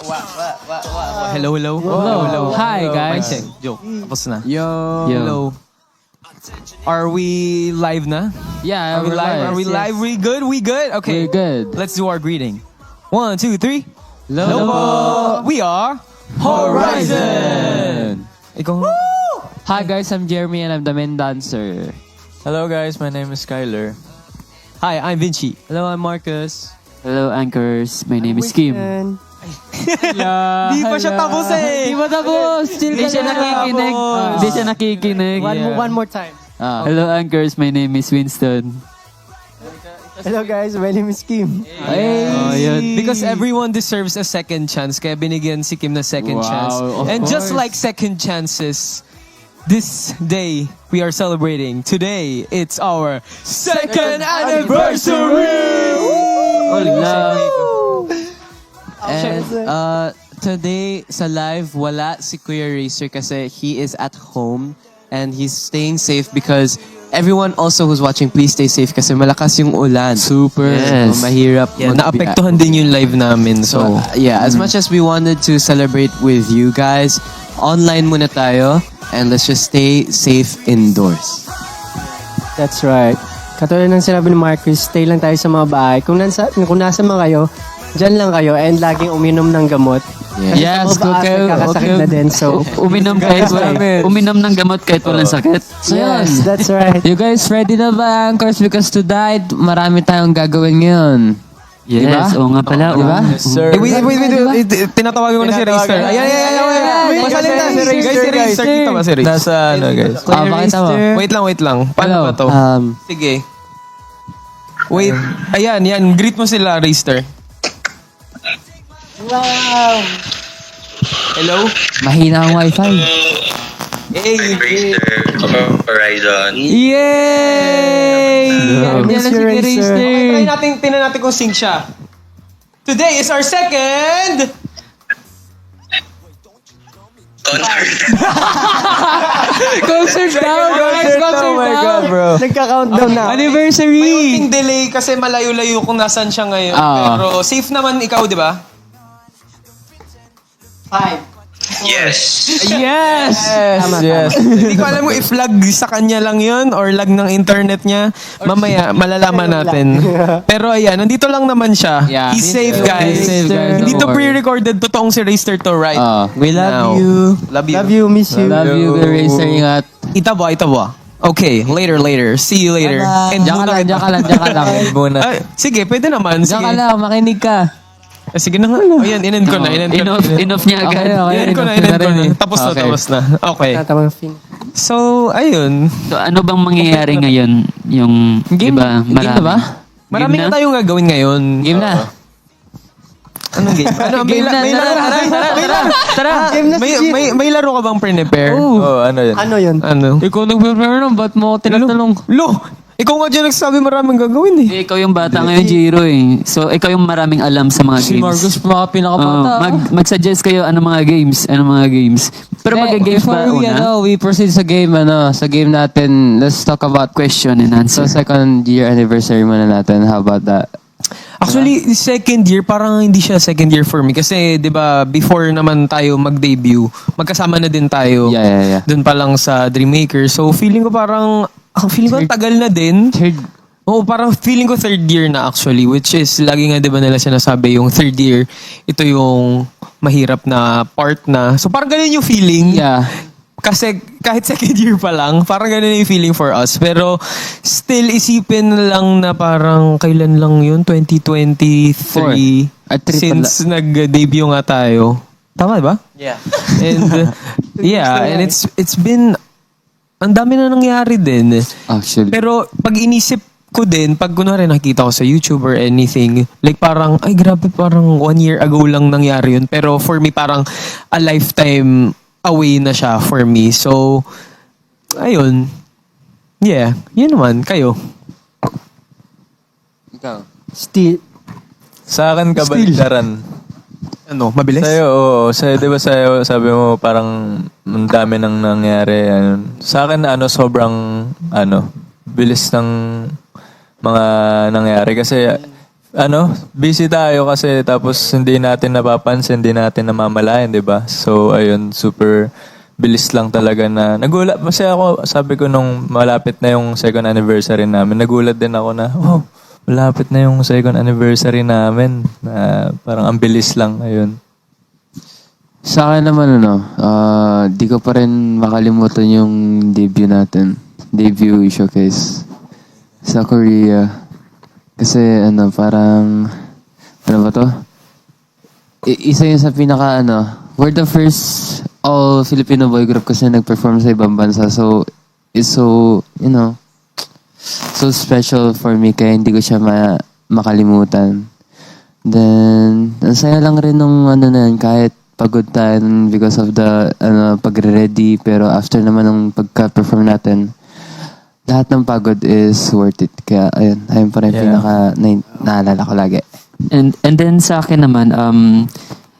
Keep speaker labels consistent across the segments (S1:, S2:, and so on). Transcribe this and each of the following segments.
S1: Hello, hello.
S2: Hello. Hi, guys.
S1: Mic check. Joke. Tapos na.
S2: Yo.
S1: Hello. Are we live na?
S2: Yeah,
S1: Are we live? Are we live? We good? We good? Okay.
S2: We're good.
S1: Let's do our greeting. 1, 2, 3.
S2: Hello po.
S1: We are Horizon. Ikaw.
S2: Hi, guys. I'm Jeremy and I'm the main dancer.
S3: Hello guys, my name is Skyler.
S1: Hi, I'm Vinci.
S2: Hello, I'm Marcus. Hello, anchors. My name is Kim.
S1: Di pa siya tapos eh.
S2: Di pa tapos. Hindi siya nakikinig. Hindi siya nakikinig.
S4: One more time.
S2: Hello, anchors. My name is Winston.
S4: Hello guys, my name is Kim.
S2: Hey.
S1: Because everyone deserves a second chance, kaya binigyan si Kim na second
S2: Wow,
S1: chance.
S2: of
S1: And just
S2: course.
S1: like second chances, this day we are celebrating. Today, it's our second anniversary!
S2: And today sa live, wala si Kuya Racer kasi he is at home and he's staying safe because everyone also who's watching, please stay safe kasi malakas yung ulan. Super.
S4: Yes.
S2: Mahirap.
S1: Yeah, naapektuhan din yung live namin. So,
S2: Yeah, as much as we wanted to celebrate with you guys, online muna tayo and let's just stay safe indoors.
S4: That's right. Katulad ng sinabi ni Marcus, stay lang tayo sa mga bahay. Kung nasa mga kayo, dyan lang kayo and laging uminom ng gamot. Kasi
S2: Yes,
S4: sa mga baas, nagkakasakit na din. So,
S2: uminom ng gamot kahit walang sakit. So
S4: yes, that's right.
S5: You guys ready na ba, Anchors? Because tonight, marami tayong gagawin ngayon.
S2: Yes, oo nga pala.
S5: Diba?
S3: Yes, sir.
S1: wait. Tinatawagan ko na si Racer. Ayan. Masalita si Racer. Guys, si Racer. Kita ba si Racer?
S3: Nasa ano guys?
S5: Pakita mo.
S1: Wait lang. Paano ba to? Sige. Wait. Ayan. Greet mo sila, Racer.
S4: Wow!
S1: Hello?
S5: Mahina ang wifi.
S1: Hey!
S6: Horizon.
S1: Yay!
S4: miss you, Racer.
S1: Okay, tinan natin kung sync siya. Today is our second...
S5: Concert down, guys! Concert down!
S3: bro.
S4: Nagka-countdown na.
S5: Anniversary!
S1: May unting delay kasi malayo-layo kung nasan siya ngayon. Pero safe naman ikaw, di ba?
S4: 5.
S6: Yes.
S5: Yes!
S3: Yes.
S1: Hindi ko alam kung if lag sa kanya lang yun or lag ng internet niya. Mamaya, malalaman natin. Pero ayan, nandito lang naman siya.
S5: Yeah.
S1: He's safe, guys.
S5: He's safe, guys.
S1: Hindi to
S5: Don't worry.
S1: pre-recorded. Totoong si Racer to, right?
S2: We love
S1: Now.
S2: you.
S1: Love you.
S4: Love you, miss you.
S5: Love you, Kuya Racer. Ingat.
S1: Itabo. Okay, later. See you later. And
S5: Diyan ka lang.
S3: Muna.
S1: sige, pwede naman.
S5: Diyan ka lang, makinig ka.
S1: Sige na nga. Ayan, inend ko na.
S2: Enough niya agad.
S1: Inend ko na. Tapos na. Okay.
S4: Tatamang fin.
S1: So, ayun.
S2: So, ano bang mangyayari ngayon? Yung,
S5: Game
S2: diba,
S5: na ba?
S1: Marami na tayong gagawin ngayon.
S5: Game na.
S1: Anong game?
S5: Game na.
S1: Tara.
S4: Game na si Jeep.
S1: May laro ka bang prepare?
S3: Oh, ano yun?
S4: Ano yun?
S1: Ano?
S5: Ikaw nag-prepare nun, ba't mo tinatanong?
S1: Ikaw nga dyan nagsasabi maraming gagawin eh.
S2: Ikaw yung bata ngayon, Jiro eh. So, ikaw yung maraming alam sa mga
S5: Si
S2: games.
S5: Marcus, mga pinakabata.
S2: Mag-suggest kayo ano mga games. Pero mag-games ba
S5: before
S2: una?
S5: we proceed sa game, sa game natin, let's talk about
S2: Question and answer.
S5: sa second year anniversary muna natin. How about that?
S1: Actually, second year, parang hindi siya second year for me. Kasi, di ba, before naman tayo mag-debut, magkasama na din tayo.
S5: Yeah.
S1: Doon pa lang sa Dreammaker. So, feeling ko parang, ang tagal na din.
S5: Third.
S1: Oo, parang feeling ko third year na actually. Which is, lagi nga di ba nila sinasabi, yung third year, ito yung mahirap na part na. So, parang ganun yung feeling.
S5: Yeah.
S1: Kasi kahit second year pa lang, parang ganun yung feeling for us. Pero still, isipin lang na parang kailan lang yun? 2023.
S5: At three
S1: Since nag-debut nga tayo. Tama ba?
S4: Yeah.
S1: And and it's been, ang dami na nangyari din.
S5: Actually.
S1: Pero pag inisip ko din, pag kunwari nakita ko sa YouTube or anything, like parang, ay grabe, parang 1 year ago lang nangyari yun. Pero for me, parang a lifetime away na siya for me. So, ayun. Yeah, yun naman. Kayo.
S5: Ikaw.
S4: Still.
S3: Sa akin kabaliktaran.
S1: Ano, mabilis?
S3: Sa'yo, oo. Sa'yo, di ba sa'yo, sabi mo parang ang dami nang nangyari. Ano. Sa akin, sobrang, bilis ng mga nangyari. Kasi busy tayo kasi tapos hindi natin napapansin, hindi natin namamalayan, di ba? So, ayun, super bilis lang talaga na nagulat. Kasi ako, sabi ko nung malapit na yung second anniversary namin, nagulat din ako na, oh, malapit na yung second anniversary namin. Na parang ang bilis lang, ayun.
S5: Sa akin naman, di ko pa rin makalimutan yung debut natin. Debut showcase sa Korea. Kasi, parang, ano ba to? Isa yun sa pinaka, we're the first all-Filipino boy group kasi nag-perform sa ibang bansa. So, it's so, so special for me kaya hindi ko siya makalimutan. Then, ang saya lang rin nung na yun, kahit pagod tayo because of the pagre-ready, pero after naman ng pagka-perform natin, lahat ng pagod is worth it. Kaya ayun pa rin naalala ko lagi.
S6: And then sa akin naman,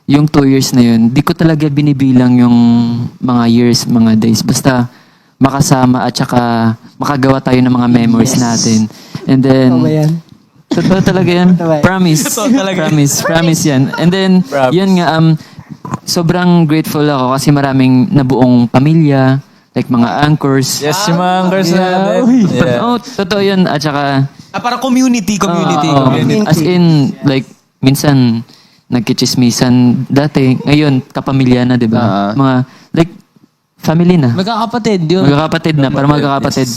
S6: yung 2 years na yun, di ko talaga binibilang yung mga years, mga days. Basta makasama at saka makagawa tayo ng mga memories natin. And then,
S4: Ano ba yan?
S6: totoo talaga yan.
S4: Totoo ba?
S6: Promise. Promise yan. And then, yun nga, sobrang grateful ako kasi maraming nabuong pamilya, like mga anchors.
S3: Yes, yung mga anchors natin. Yeah.
S6: Oh, totoo yun. At saka,
S1: Parang community.
S6: Oo. As in, like, minsan, nagkichismisan dati. Ngayon, kapamilya na, di ba? Mga, like, family na.
S2: Magkakapatid yun.
S6: Magkakapatid na, para magkakapatid.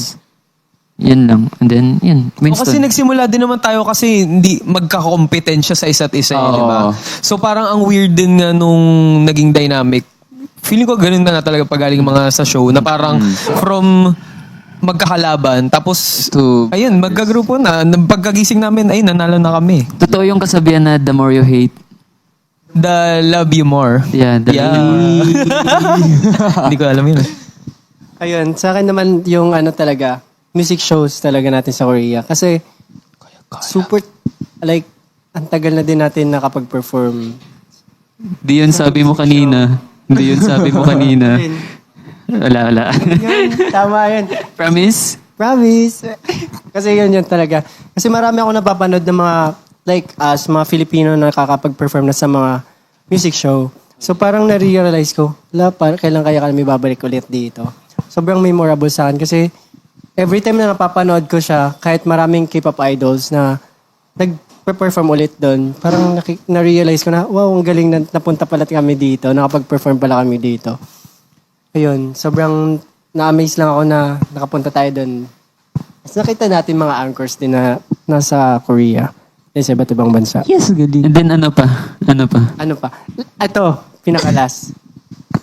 S6: Yan lang. And then, yun.
S1: Kasi nagsimula din naman tayo kasi hindi magkakompetensya sa isa't isa, di ba? So parang ang weird din nga nung naging dynamic. Feeling ko ganun na talaga pag galing mga sa show na parang from magkakalaban tapos ayun, magkagrupo na. Pagkagising namin, ay nanalo na kami.
S6: Totoo yung kasabihan na the more you hate,
S1: The love you more.
S6: yeah, the
S1: Hindi ko alam yun.
S4: Ayun, sa akin naman yung talaga, music shows talaga natin sa Korea. Kasi, super, like, ang tagal na din natin nakapag-perform.
S6: Di yun sabi mo kanina. Di yun sabi mo kanina. Wala.
S4: Yun, tama yun.
S6: Promise?
S4: Promise. Kasi yun talaga. Kasi marami ako napapanood ng mga, like us, mga Filipino na nakakapag-perform na sa mga music show. So parang na-realize ko, kailan kaya kami babalik ulit dito. Sobrang memorable sa akin kasi every time na napapanood ko siya, kahit maraming K-pop idols na nag-perform ulit doon, parang na-realize ko na, wow, ang galing na napunta pala kami dito, nakapag-perform pala kami dito. Ayun, sobrang na-amaze lang ako na nakapunta tayo doon. Mas nakita natin mga anchors din na nasa Korea. Sa iba't ibang bansa.
S6: Yes, galing. And then ano pa?
S4: Ano pa? Ito, pinaka-last.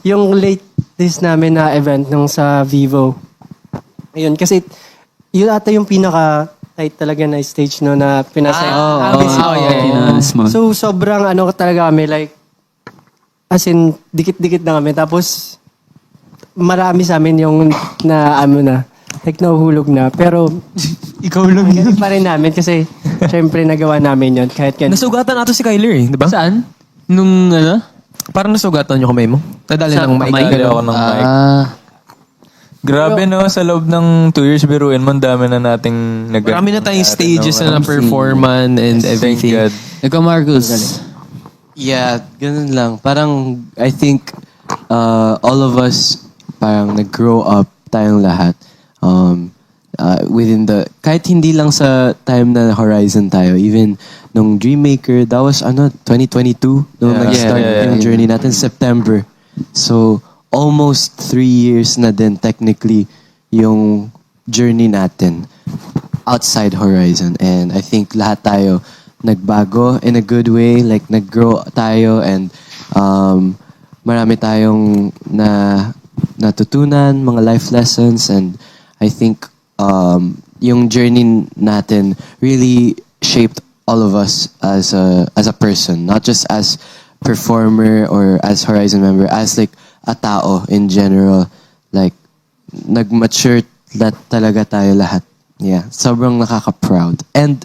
S4: Yung latest namin na event nung sa Vivo. Ayun, kasi yun ata yung pinaka-tight talaga na stage no na pinasa. So, sobrang talaga kami, like, as in, dikit-dikit na kami. Tapos, marami sa amin yung like, nahuhulog na. Pero, ikaw lang yun. Pa rin namin kasi, syempre, nagawa namin yun. Kahit ganun.
S1: Nasugatan nato si Kyler di ba?
S6: Saan? Nung
S1: Parang nasugatan yung kamay mo. Nadali ng mic.
S3: Dali ako ng mic. Grabe sa loob ng 2 years, biruin mo, ang dami na nating
S1: Marami na tayong stages na na-performan and everything.
S3: Thank God.
S2: Ikaw, Marcus. Yeah, ganun lang. Parang, I think, all of us, parang nag-grow up tayong lahat. Within kahit hindi lang sa time na Horizon tayo, even nung Dreammaker, that was 2022, nung nag-start yung journey natin, September. So, almost 3 years na din technically yung journey natin outside Horizon. And I think lahat tayo nagbago in a good way, like nag-grow tayo and marami tayong natutunan, mga life lessons, and I think yung journey natin really shaped all of us as a person, not just as performer or as Horizon member, as like a tao in general. Like, nag-mature talaga tayo lahat. Yeah, sobrang nakaka-proud. And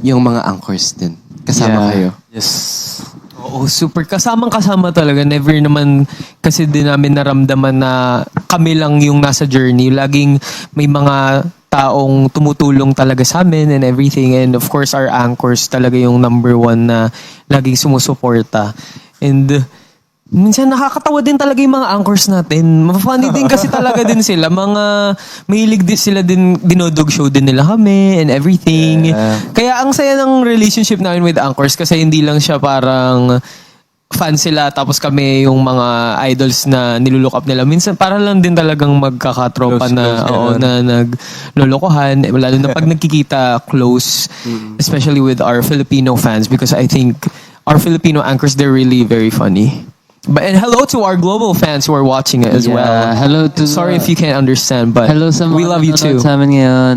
S2: yung mga anchors din. Kasama kayo.
S3: Yes.
S1: Oo, super. Kasamang-kasama talaga. Never naman kasi din namin naramdaman na kami lang yung nasa journey. Laging may mga taong tumutulong talaga sa amin and everything. And of course, our anchors talaga yung number one na laging sumusuporta. And minsan nakakatawa din talaga yung mga anchors natin. Funny din kasi talaga din sila. Mahilig din sila din, dinodog show din nila kami and everything. Kaya ang saya ng relationship namin with anchors kasi hindi lang siya parang fan sila tapos kami yung mga idols na nilulook up nila. Minsan para lang din talagang magkakatropa na naglolokohan. Lalo na pag nagkikita close, especially with our Filipino fans because I think our Filipino anchors, they're really very funny. And hello to our global fans who are watching it as well.
S5: Hello to...
S1: Sorry if you can't understand, but
S5: Hello sa mga
S1: we love you too.
S5: nanonood sa amin ngayon.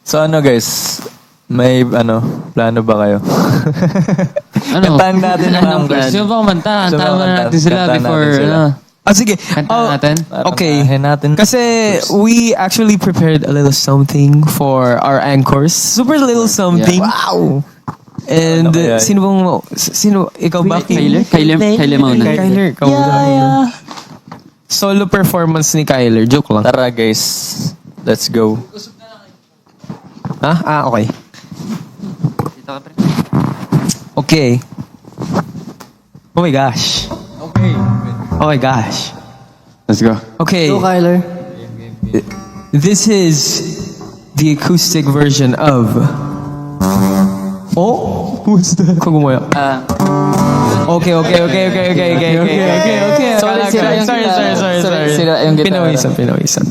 S3: So guys, may plano ba kayo? Kantahan natin ang anchors.
S5: Sino ba kumanta?
S3: Sino ba
S5: Kantahan muna
S3: kumanta?
S5: natin sila
S3: Kantahan
S5: before...
S3: natin sila.
S1: Sige.
S5: Kantahan natin?
S1: Okay.
S3: Kantahin natin.
S1: Kasi we actually prepared a little something for our anchors. Super little something. Wow! And
S3: Ano kaya?
S1: sino, ikaw ba?
S6: Kyler mauna.
S1: Kyler, ikaw ba? Solo performance ni Kyler. Joke lang.
S3: Tara guys, let's go.
S1: Okay. Okay. Oh my gosh. Oh my gosh.
S5: Let's go.
S1: Okay.
S4: So, Kyler.
S1: This is the acoustic version of... Oh? Who's that? Kagumaya. Okay. Sorry. Pinawisan.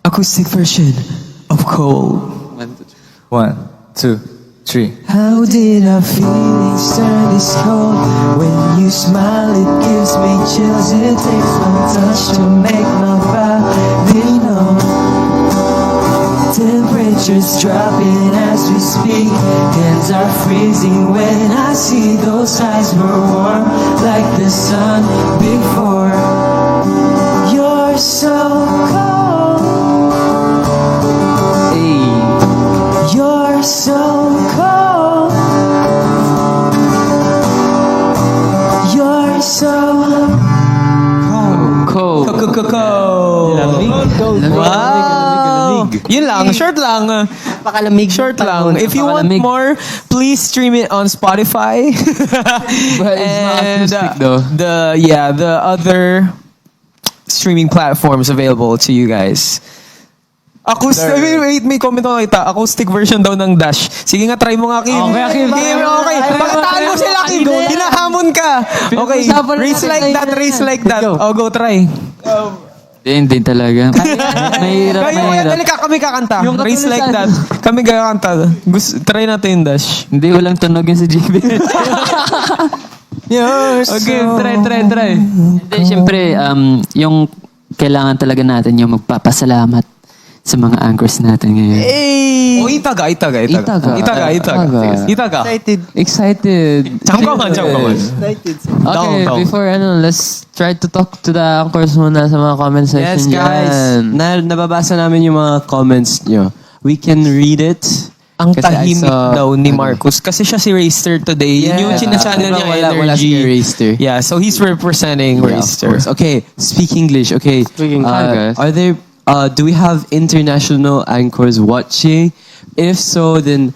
S1: Acoustic version of Cold.
S3: 1, 2, 3.
S1: How did our feelings turn this cold? When you smile, it gives me chills. It takes one touch to make my body know. Temperatures dropping as we speak. Hands are freezing when I see those eyes were warm like the sun before. You're so cold. You're so cold. You're so
S5: Cold.
S1: Wow! Yun lang, short lang.
S4: Pakalamig.
S1: Short lang. If you want more, please stream it on Spotify.
S5: But it's not acoustic though.
S1: The other streaming platforms available to you guys. Acoustic, wait, may comment ako nakita. Acoustic version daw ng Dash. Sige nga, try mo nga, Kim.
S5: Okay.
S1: Okay. Pagkataan mo sila, Kim. Hinahamon ka. Okay, race like that. Oh, go, try.
S5: Hindi talaga. Mahirap.
S1: Dali ka, kami kakanta. Race like that. Kami kakanta. Try natin yung Dash.
S5: Hindi, walang tunog yun sa GB.
S1: Okay, try.
S6: Hindi, syempre, yung kailangan talaga natin yung magpapasalamat sa mga anchors natin ngayon.
S1: Oh, itaga.
S5: Excited.
S1: 잠깐만.
S4: Excited.
S5: Okay,
S1: Down.
S5: before let's try to talk to the anchors muna sa mga comment section
S2: Yes, guys.
S5: dyan.
S2: Nababasa namin yung mga comments nyo. We can read it.
S1: Ang
S2: Kasi I
S1: tahimik
S2: saw-
S1: daw ni Marcus. Kasi siya si Raster today. Yun yung china-channel niya
S2: Wala si
S1: energy.
S2: Raster.
S1: Yeah, so he's representing
S2: Yeah, of
S1: Raster.
S2: course. Okay, speak English. Okay.
S5: Hi, guys.
S2: Are there? Do we have international anchors watching? If so, then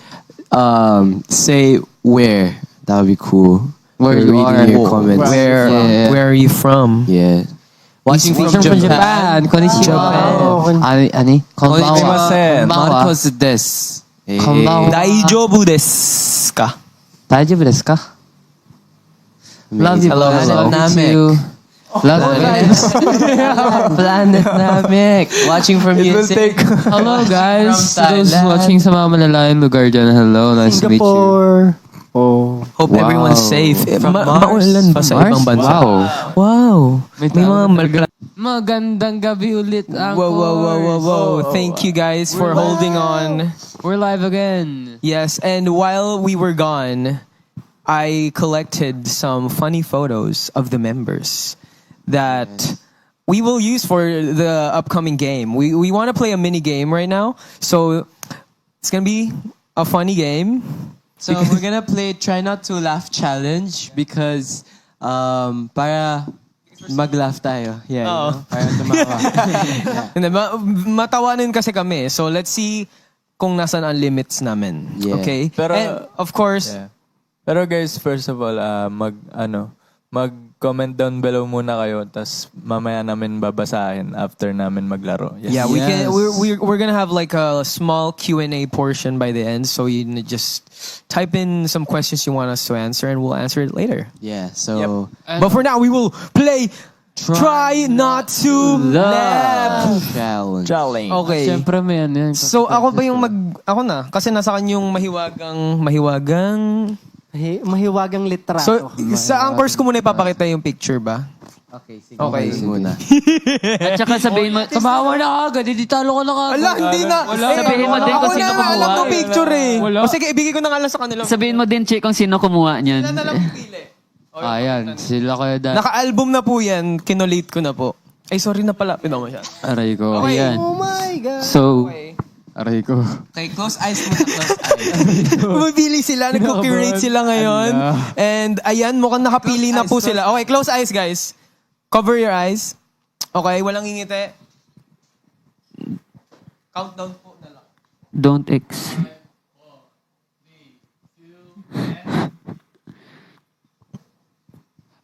S2: say where. That would be cool.
S5: Where
S2: We're
S5: you
S2: reading
S5: are.
S2: your comments.
S1: Where are you from?
S2: Yeah. Watching from Japan.
S5: Konnichiwa. Ani? Konbanwa.
S2: Marcos des. Hey.
S5: Konbanwa.
S1: Daijoubu desu ka?
S5: Daijoubu desu ka? Love you.
S2: Hello,
S5: guys.
S2: hello.
S5: Love you. Love you guys.
S2: Planet Namek. Watching from USA.
S5: Hello guys.
S2: From
S5: Those
S2: Thailand.
S5: watching sa mga malalayong lugar dyan. Hello, nice to meet you.
S4: Singapore. Oh.
S1: Hope
S5: Wow.
S1: everyone's safe.
S2: From Mars?
S1: Maulan ba sa
S5: Mars?
S1: ibang bansa?
S5: Wow.
S1: Wow. May
S5: tao
S1: mga
S5: talaga. Magandang gabi ulit, anchors.
S1: Whoa. Thank you guys for holding on.
S5: We're live again.
S1: Yes, and while we were gone, I collected some funny photos of the members that we will use for the upcoming game. We want to play a mini game right now, so it's gonna be a funny game.
S2: So we're gonna play Try Not to Laugh Challenge because para Mag-laugh tayo. Yeah.
S1: Oo.
S2: Parang tumawa.
S1: Hindi, matawanin kasi kami. So let's see kung nasan ang limits namin.
S2: Yeah.
S1: Okay?
S3: Pero-
S1: And of course,
S3: Yeah. Pero guys, first of all, mag-comment down below muna kayo, tas mamaya namin babasahin after namin maglaro. Yes.
S1: yeah, we can.
S2: Yes.
S1: We're gonna have like a small Q&A portion by the end, so you can just type in some questions you want us to answer, and we'll answer it later.
S2: Yeah, so...
S1: But for now, we will play. Try not to laugh.
S2: Challenge.
S3: Challenge.
S1: Okay.
S5: Siyempre may ano yan.
S1: So ako ba yung ako na kasi nasa kanyang mahiwagang.
S4: Mahiwagang litrato.
S1: So sa anchors ko muna ipapakita yung picture ba?
S2: Okay, sige.
S1: Okay.
S2: Muna.
S6: At saka sabihin mo, tumawa na agad, hindi talo ka na agad.
S1: Ala, hindi na.
S6: Sabihin mo din
S1: Ako
S6: kung sino
S1: na nga alam
S6: kumuha.
S1: ng picture eh. O sige, ibigay ko na nga lang sa kanila.
S6: Sabihin mo din, Che, kung sino kumuha niyan.
S1: Sila na lang pili.
S5: Ayan, sila kayo dahil.
S1: Naka-album na po yan. Kinolate ko na po. Ay, sorry na pala. Pinama siya.
S5: Aray ko.
S1: Okay.
S6: Ayan.
S4: Oh my God.
S6: So,
S5: Aray ko.
S2: Okay, close eyes muna, close eyes.
S1: Bumibili sila. Nag-curate sila ngayon. And ayan, mukhang nakapili na po sila. Okay, close eyes guys. Cover your eyes. Okay, walang ngingiti. Countdown po na lang.
S6: don't X.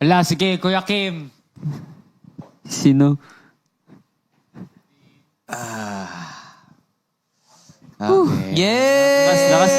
S5: Ala, sige, Kuya Kim.
S6: Sino?
S2: Okay.
S1: Yeah!
S6: Lakas.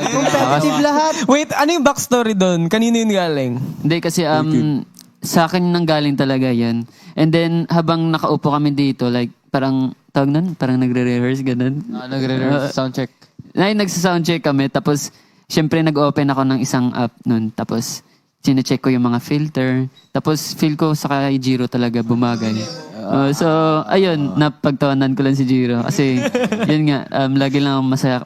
S4: Competitive lahat.
S1: Wait, ano yung backstory doon? Kanino yung galing?
S6: Hindi kasi sa akin nang galing talaga yan. And then habang nakaupo kami dito, like parang tawag nun, parang nagre-rehearse ganun.
S5: Nagre-rehearse soundcheck.
S6: Nagsa-soundcheck kami tapos syempre nag-open ako ng isang app nun. Tapos sine-check ko yung mga filter. Tapos feel ko sa kay Jiro talaga bumagay. So ayun, napagtawanan ko lang si Jiro kasi yun nga, lagi lang akong masaya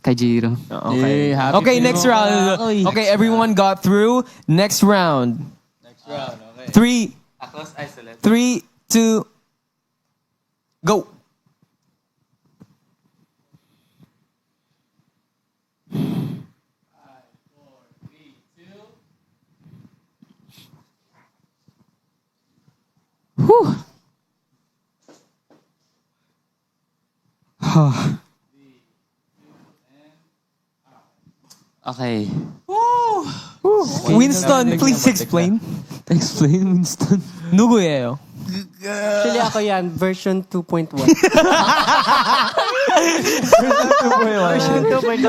S6: kay Jiro.
S1: Okay. Okay, next round. Okay, everyone got through. Next round. Okay. 3, 2, go.
S6: Okay.
S1: Winston, please explain.
S6: Explain, Winston.
S1: 누구예요?
S4: Actually ako yan, version 2.1. Version 2.1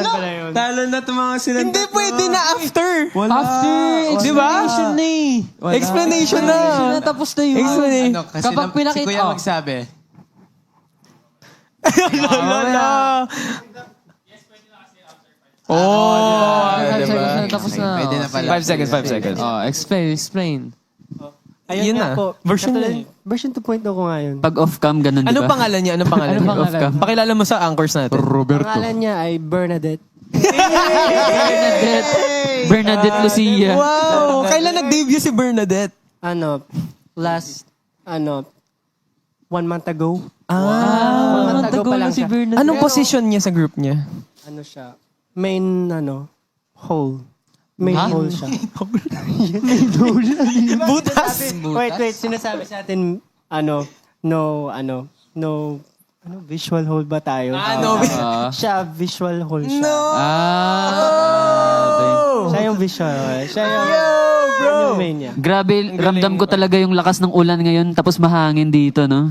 S4: pala yun.
S2: Talo na itong mga sinundan.
S1: Hindi pwede na after.
S2: After
S1: Di ba?
S2: explanation na eh.
S1: Explanation na.
S2: Tapos na yun.
S1: Explanation.
S2: Ano, kasi
S5: Kapag pinakita-
S2: si Kuya
S5: oh.
S2: magsabi.
S1: Lala. Oh.
S5: Tapos na.
S2: Pwede na pala.
S1: 5 seconds, 5 seconds.
S5: Oh, explain.
S1: Yun
S4: Ayun nga
S1: na.
S4: po.
S1: Version
S4: Katulad-
S1: na
S4: Version 2.0 ko ngayon.
S6: Pag off-cam, ganun, di
S1: Anong
S6: ba?
S1: pangalan niya? Anong pangalan niya?
S5: Anong pangalan?
S1: Pakilala mo sa anchors natin.
S4: Pangalan niya ay Bernadette.
S6: Bernadette Lucia.
S1: Wow! Kailan nag-debut si Bernadette?
S4: Last, 1 month ago. 1
S1: Ah.
S4: month ago pa lang siya.
S1: Anong position niya sa group niya?
S4: Ano siya? Main, hole. Main hole siya.
S1: Butas!
S4: Wait. Sinasabi sa atin, visual hole ba tayo? Siya, visual hole siya.
S1: No!
S4: Siya yung visual hole. Siya yung main niya.
S6: Grabe, ramdam ko talaga yung lakas ng ulan ngayon tapos mahangin dito, no?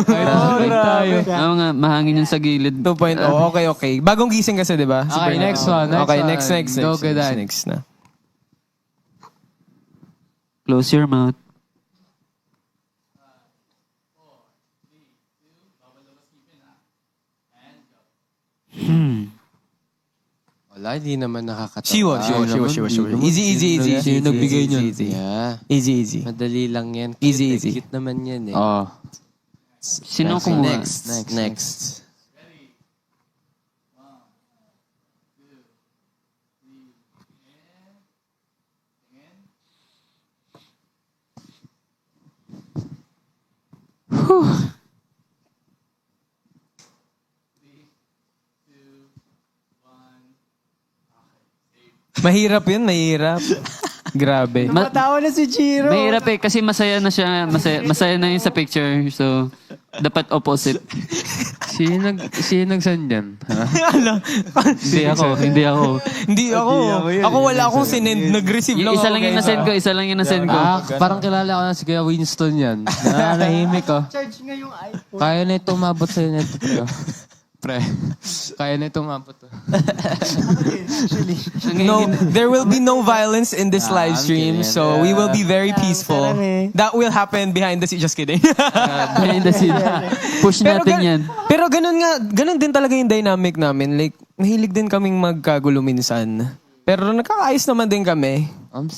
S4: Grabe.
S6: Oo nga, mahangin yung sa gilid.
S1: 2.0. Okay. Bagong gising kasi, di ba? Si
S5: Okay,
S1: Bernadette.
S5: next one.
S1: Okay, next.
S5: Go, Gadan.
S1: Next na.
S6: Close your mouth.
S2: Wala, hindi naman nakakatawa.
S1: She was. Easy.
S6: Sino nagbigay niyan?
S2: Yeah.
S1: Easy.
S2: Madali lang yan.
S1: Easy.
S2: Cute naman yan eh.
S5: Oh.
S6: Sino kumuha?
S2: Next.
S1: Mahirap yun, mahirap. Grabe.
S4: Matawa na si Jiro.
S6: Mahirap eh, kasi masaya na siya. Masaya na yun sa picture. So, dapat opposite.
S5: Sino nag-send yan? Ha?
S6: Hindi ako.
S1: Hindi ako. Ako wala akong sinend. Nag-receive lang
S6: Isa
S1: ako.
S6: lang yung
S1: guys.
S6: nasend ko. Isa lang yung nasend ko.
S5: Parang kilala ko na si Kuya Winston yan. Nanahimik oh.
S4: Charge nga yung iPhone.
S5: Kaya na ito umabot sa'yo nito, pre. Pre. Kaya na ito umabot.
S1: No, there will be no violence in this live stream. So we will be very peaceful. That will happen behind the scenes. Just kidding.
S6: Behind the scene. Push natin yan.
S1: Pero ganun din talaga yung dynamic namin. Like, mahilig din kaming magkagulo minsan. Pero nakakaayos naman din kami.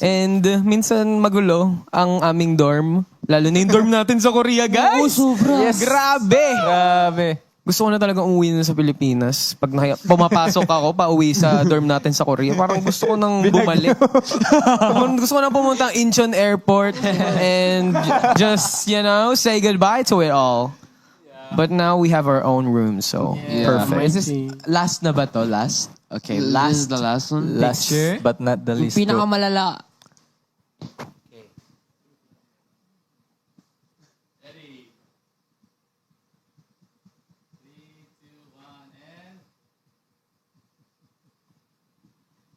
S1: And minsan magulo ang aming dorm. Lalo na yung dorm natin sa Korea, guys.
S5: sobra.
S1: Yes. Grabe.
S3: Grabe.
S1: Gusto ko na talaga umuwi na sa Pilipinas. Pag pumapasok ako, pauwi sa dorm natin sa Korea, parang gusto ko nang bumalik. Gusto ko nang pumunta ang Incheon Airport and just, say goodbye to it all. But now we have our own room, so perfect.
S2: Is this last na ba to? Last? Okay,
S5: This is
S2: last.
S5: the last one.
S3: Last but not the least.
S5: Pinakamalala.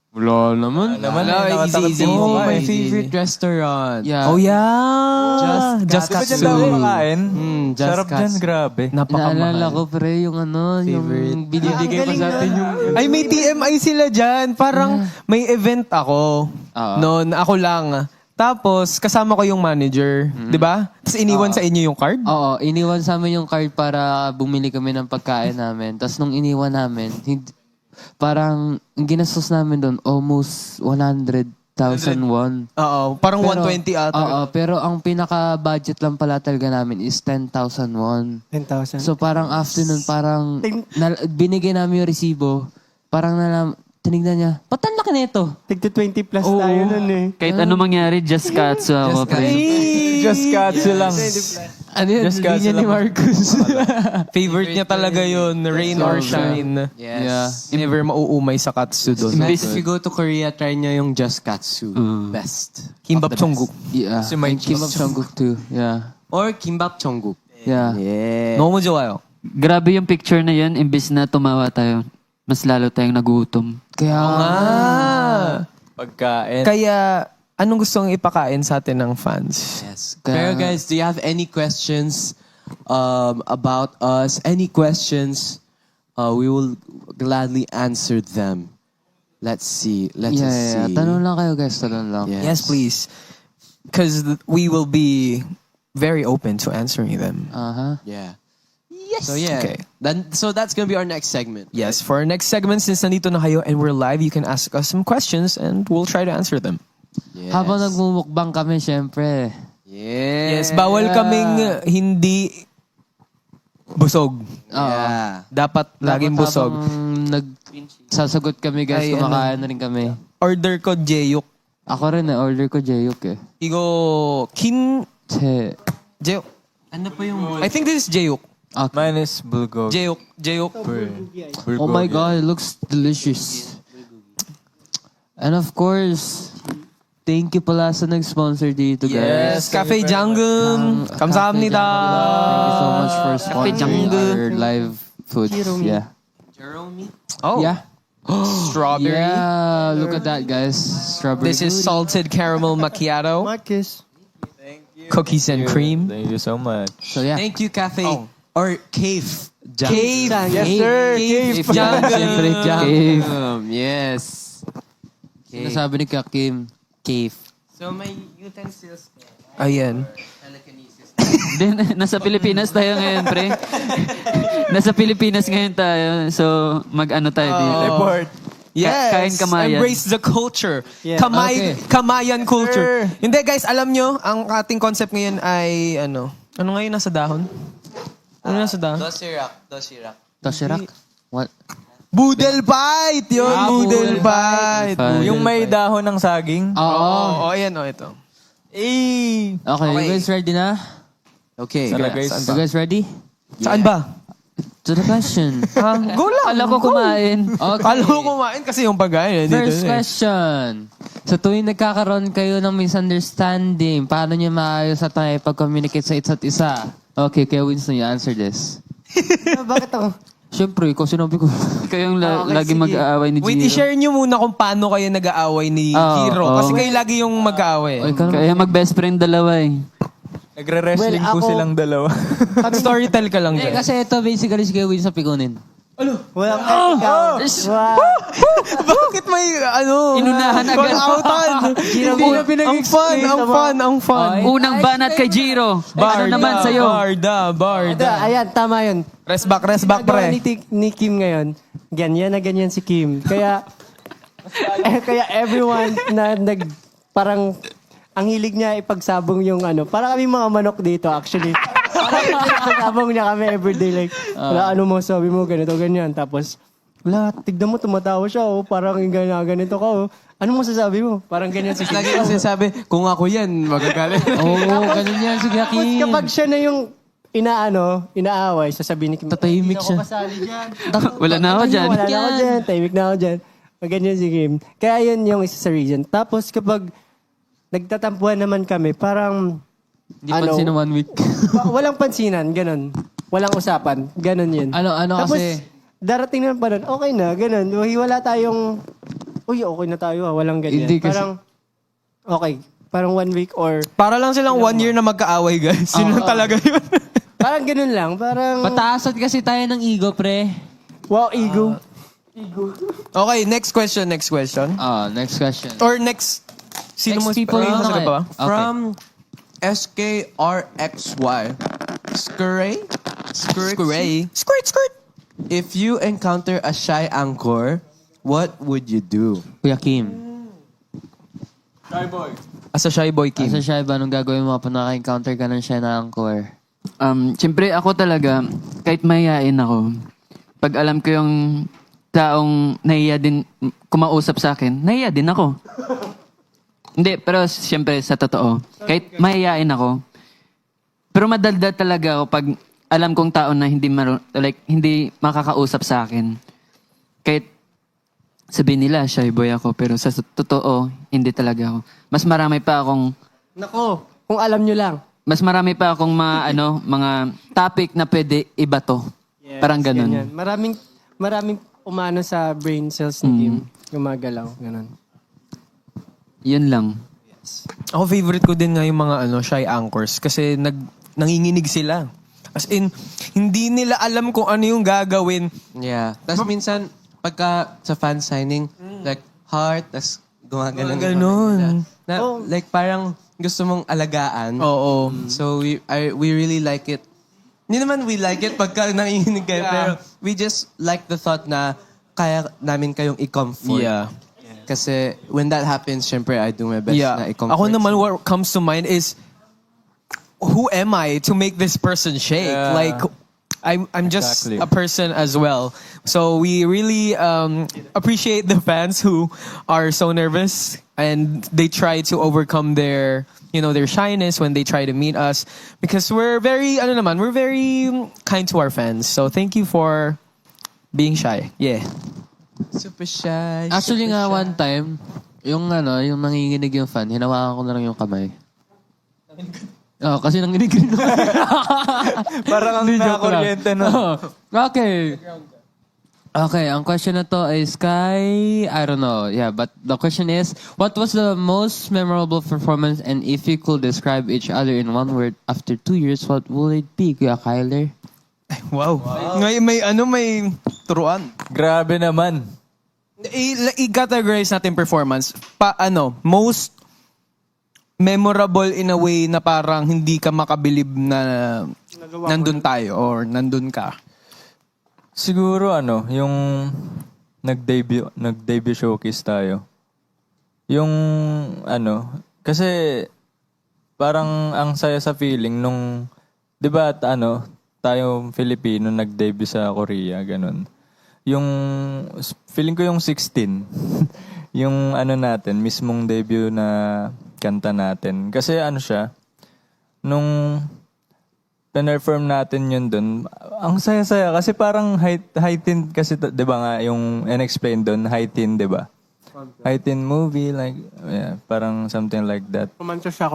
S5: Wala naman.
S3: Naman,
S1: Wala, easy.
S2: Oh, my favorite restaurant.
S5: Yeah.
S1: Oh yeah!
S2: Just
S3: Di ba dyan
S2: Katsu.
S3: daw makain?
S2: Just
S3: Sarap dyan,
S2: Katsu.
S3: grabe.
S5: Naalala ko pre yung yung binibigay ko sa atin yung...
S1: Ay, may TMI sila dyan. Parang may event ako. Noon, ako lang. Tapos, kasama ko yung manager. Di ba? Tapos iniwan sa inyo yung card?
S5: Oo, iniwan sa amin yung card para bumili kami ng pagkain namin. Tapos nung iniwan namin, parang ang ginastos namin doon almost 100,000 won.
S1: Oo, parang 120 ata.
S5: Oo, pero ang pinaka-budget lang pala talaga namin is 10,000 won.
S4: 10,000.
S5: So parang after nun, parang binigay namin yung resibo. Parang tinignan niya, ba't ang laki nito?
S4: Tigto 20 plus tayo nun eh.
S6: Kahit ano mangyari, just Katsu ako. pre.
S3: Just Katsu lang.
S5: Ano yun?
S3: Just Katsu
S5: Linya ni
S3: lang.
S5: Marcus.
S1: Favorite niya talaga yun. Rain or shine.
S2: Yes.
S1: Never mauumay sa katsu doon.
S2: If you go to Korea, try nyo yung Just Katsu. Best.
S1: Kimbap Chongguk.
S5: Yeah.
S3: Si Mike
S5: And Kim of Jungkook too. Yeah.
S2: Or Kimbap Chongguk.
S5: Yeah.
S2: Yeah.
S1: Nomo 좋아요.
S6: Grabe yung picture na yun. Imbis na tumawa tayo, mas lalo tayong nagutom.
S5: Kaya
S3: Pagkain.
S1: Kaya, anong gustong ipakain sa atin ng fans?
S2: Yes. Pero guys, do you have any questions about us? Any questions? We will gladly answer them. Let's see. Let's
S5: yeah.
S2: see.
S5: Tanong lang kayo guys, tanong lang.
S1: Yes, please. Because we will be very open to answering them.
S5: Uh-huh.
S2: Yeah. Yes. So yeah.
S1: Okay.
S2: So that's gonna be our next segment.
S1: Yes, for our next segment, since nandito na kayo and we're live, you can ask us some questions and we'll try to answer them.
S2: Yes.
S5: Habang nagmumukbang kami, syempre.
S1: Yes, bawal kaming hindi busog.
S2: Yeah.
S1: Dapat laging busog.
S5: Nagsasagot kami guys,
S1: Ay,
S5: kumakain na rin kami.
S1: Order ko jeyuk.
S5: Ako rin order ko jeyuk eh.
S1: Igo
S5: Che.
S1: jeyuk.
S2: Ano pa yung...
S1: I think this is jeyuk.
S3: Mine is bulgogi.
S1: Jeyuk.
S5: Oh my God, it looks delicious. And of course, thank you pala sa nag-sponsor dito
S1: Yes,
S5: guys.
S1: Cafe Janggum. 감사합니다.
S5: Thank you so much for sponsoring
S1: Jungle.
S5: our live food. Yeah.
S1: Oh,
S5: Yeah.
S1: strawberry.
S5: Yeah, look at that guys. Strawberry.
S1: This is salted caramel macchiato,
S4: Marcus.
S1: cookies and cream.
S3: Thank you so much.
S5: So yeah.
S2: Thank you, Cafe.
S1: Oh.
S2: Or Cave.
S1: Cave.
S4: Yes,
S3: sir.
S1: Cave.
S5: Siyempre,
S1: Janggum.
S2: Yes.
S5: Sinasabi ni Kakim, cave.
S2: So my utensils.
S1: Ayan.
S6: Then, nasa Pilipinas tayo ngayon, pre. Nasa Pilipinas ngayon tayo. So, mag-ano tayo dito.
S3: Report.
S1: Yes.
S6: Kain kamayan.
S1: Embrace the culture.
S4: Yeah.
S5: Okay.
S1: Kamayan culture. Hindi guys, alam nyo, ang ating concept ngayon ay ano? Ano ngayon nasa dahon? Ano nasa dahon?
S2: Dosirak.
S5: Toshirak? What?
S1: Boodle bite! Yun, boodle bite.
S3: Yung may dahon ng saging.
S1: Oo, ayan o, ito.
S5: Okay, you guys ready na?
S2: Okay.
S3: Sana guys.
S5: You guys ready?
S1: Saan ba?
S5: To the question.
S1: Go lang.
S6: Kala ko kumain.
S5: Okay.
S1: Kala ko kumain kasi yung pagkain.
S5: First question.
S7: Sa tuwing nagkakaroon kayo ng misunderstanding, paano niyo maayos at pag-communicate sa isa't isa? Okay, kaya Winston, you answer this.
S4: Bakit ako?
S7: Siyempre, ikaw sinabi ko.
S6: Kayo yung
S4: Okay,
S6: lagi
S4: sige.
S6: mag-aaway ni Giro.
S1: Wait, i-share nyo muna kung paano kayo nag-aaway ni Giro. Kasi kayo lagi yung mag-aaway.
S7: Ay, ikaw
S6: Kaya mag-best friend dalawa eh.
S3: Nagre-wrestling
S4: Well,
S3: po
S4: ako-
S3: silang dalawa.
S1: Storytell ka lang
S7: Eh,
S1: dyan.
S7: kasi ito basically si Kuya Winston pikunin.
S4: Walang ikaw. Wow.
S1: Bakit may
S6: Inunahan agad.
S1: Call-outan.
S4: Hindi na pinag-explain
S1: Ang fun.
S6: Unang banat kay Giro. Ano naman sa'yo?
S4: Ito, ayan, tama yun.
S1: Rest back,
S4: Ginagawa
S1: pre.
S4: ni Kim ngayon, ganyan na ganyan si Kim. Kaya, kaya everyone na parang, ang hilig niya ipagsabong yung para kami mga manok dito actually. Parang ipagsabong niya kami everyday like, wala ano mo, sabi mo, ganito, ganyan. Tapos, wala, tignan mo, tumatawa siya, parang ganito ka, Ano mo sasabi mo? Parang ganyan si Kim.
S2: Lagi ko sinasabi, kung ako yan, magagalit.
S7: Oo, ganun yan si Kuya
S4: Tapos
S7: Kim.
S4: kapag siya na yung inaaway, sasabihin ni Kim,
S7: Tatahimik
S4: "Hindi
S7: siya."
S4: ako kasali dyan.
S6: Wala na ako dyan.
S4: Wala na ako dyan. Tahimik na ako dyan. Ganyan si Kim. Kaya yun yung isa sa reason. Tapos kapag nagtatampuhan naman kami, parang
S7: Hindi pansin ng 1 week.
S4: walang pansinan, ganun. Walang usapan, ganun yun.
S7: Ano
S4: Tapos,
S7: kasi,
S4: darating naman pa nun, okay na, ganun. Wala tayong, okay na tayo, walang ganyan.
S7: Hindi kasi-
S4: Parang, okay, parang 1 week or,
S1: Para lang silang 1 year na magkaaway, guys. Yun lang talaga yun.
S4: parang ganun lang, parang,
S7: pataasan kasi tayo ng ego, pre.
S4: wow, ego.
S1: Okay, next question.
S7: Next question.
S1: Or next, sino mo?
S7: Next people
S1: May
S7: yun,
S1: masagot
S7: okay.
S1: pa ba?
S2: From SKRXY. Skray?
S1: Skirt.
S2: If you encounter a shy anchor, what would you do?
S7: Kuya Kim.
S1: As a shy boy, Kim.
S7: Asa siya ba, anong gagawin mo kapag naka-encounter ka ng siya na anchor?
S6: Siyempre ako talaga, kahit mahihain ako, pag alam ko yung taong nahiya din kumausap sa akin, nahiya din ako. Hindi, pero siyempre sa totoo, kahit mahihain ako, pero madaldal talaga ako pag alam kong tao na hindi makakausap sa akin. Kahit sabihin nila, shy boy ako, pero sa totoo, hindi talaga ako. Mas marami pa akong
S4: Nako, kung alam nyo lang.
S6: mga topic na pwede ibato. Parang ganun.
S4: Ganyan. Maraming umano sa brain cells ni Kim. Gumagalaw, ganun.
S6: Yun lang.
S1: Ako favorite ko din nga yung mga shy anchors kasi nanginginig sila. As in, hindi nila alam kung ano yung gagawin.
S2: Yeah. Tapos minsan, pagka sa fan signing, like, heart, tapos gumaganon.
S1: Ganon.
S2: Na, like, parang gusto mong alagaan.
S1: Oo.
S2: So, we really like it. Hindi naman we like it pagka nanginginig kayo, pero we just like the thought na kaya namin kayong i-comfort.
S1: Yeah.
S2: Kasi when that happens, syempre, I do my best na
S1: Yeah.
S2: i-comfort.
S1: Ako naman, what comes to mind is, who am I to make this person shake?
S3: Yeah.
S1: Like, I'm just
S3: Exactly.
S1: a person as well. So we really appreciate the fans who are so nervous and they try to overcome their shyness when they try to meet us because we're very kind to our fans. So thank you for being shy. Yeah.
S2: Super shy.
S7: Actually
S2: super
S7: nga,
S2: shy.
S7: one time, yung nanginginig yung fan, hinawakan ko na lang yung kamay. Kasi nanginig rin ako.
S3: Parang ang nakakuryente no.
S7: Okay. Okay, ang question na to is kay, I don't know. Yeah, but the question is, what was the most memorable performance and if you could describe each other in one word after 2 years, what would it be, Kuya Kyler?
S1: Wow. Ngayon may turuan.
S3: Grabe naman.
S1: I-categorize natin performance. Most memorable in a way na parang hindi ka makabilib na nandun tayo or nandun ka.
S3: Siguro yung nag-debut showcase tayo. Yung kasi parang ang saya sa feeling nung 'di ba tayo Filipino nag-debut sa Korea ganun. Yung feeling ko yung 16 yung natin mismong debut na kanta natin. Kasi siya nung perform natin yun dun, ang saya-saya kasi parang heightened kasi 'di ba nga yung unexplained dun, heightened 'di ba? teen movie, like, yeah, parang something like that.
S4: Kumanta siya.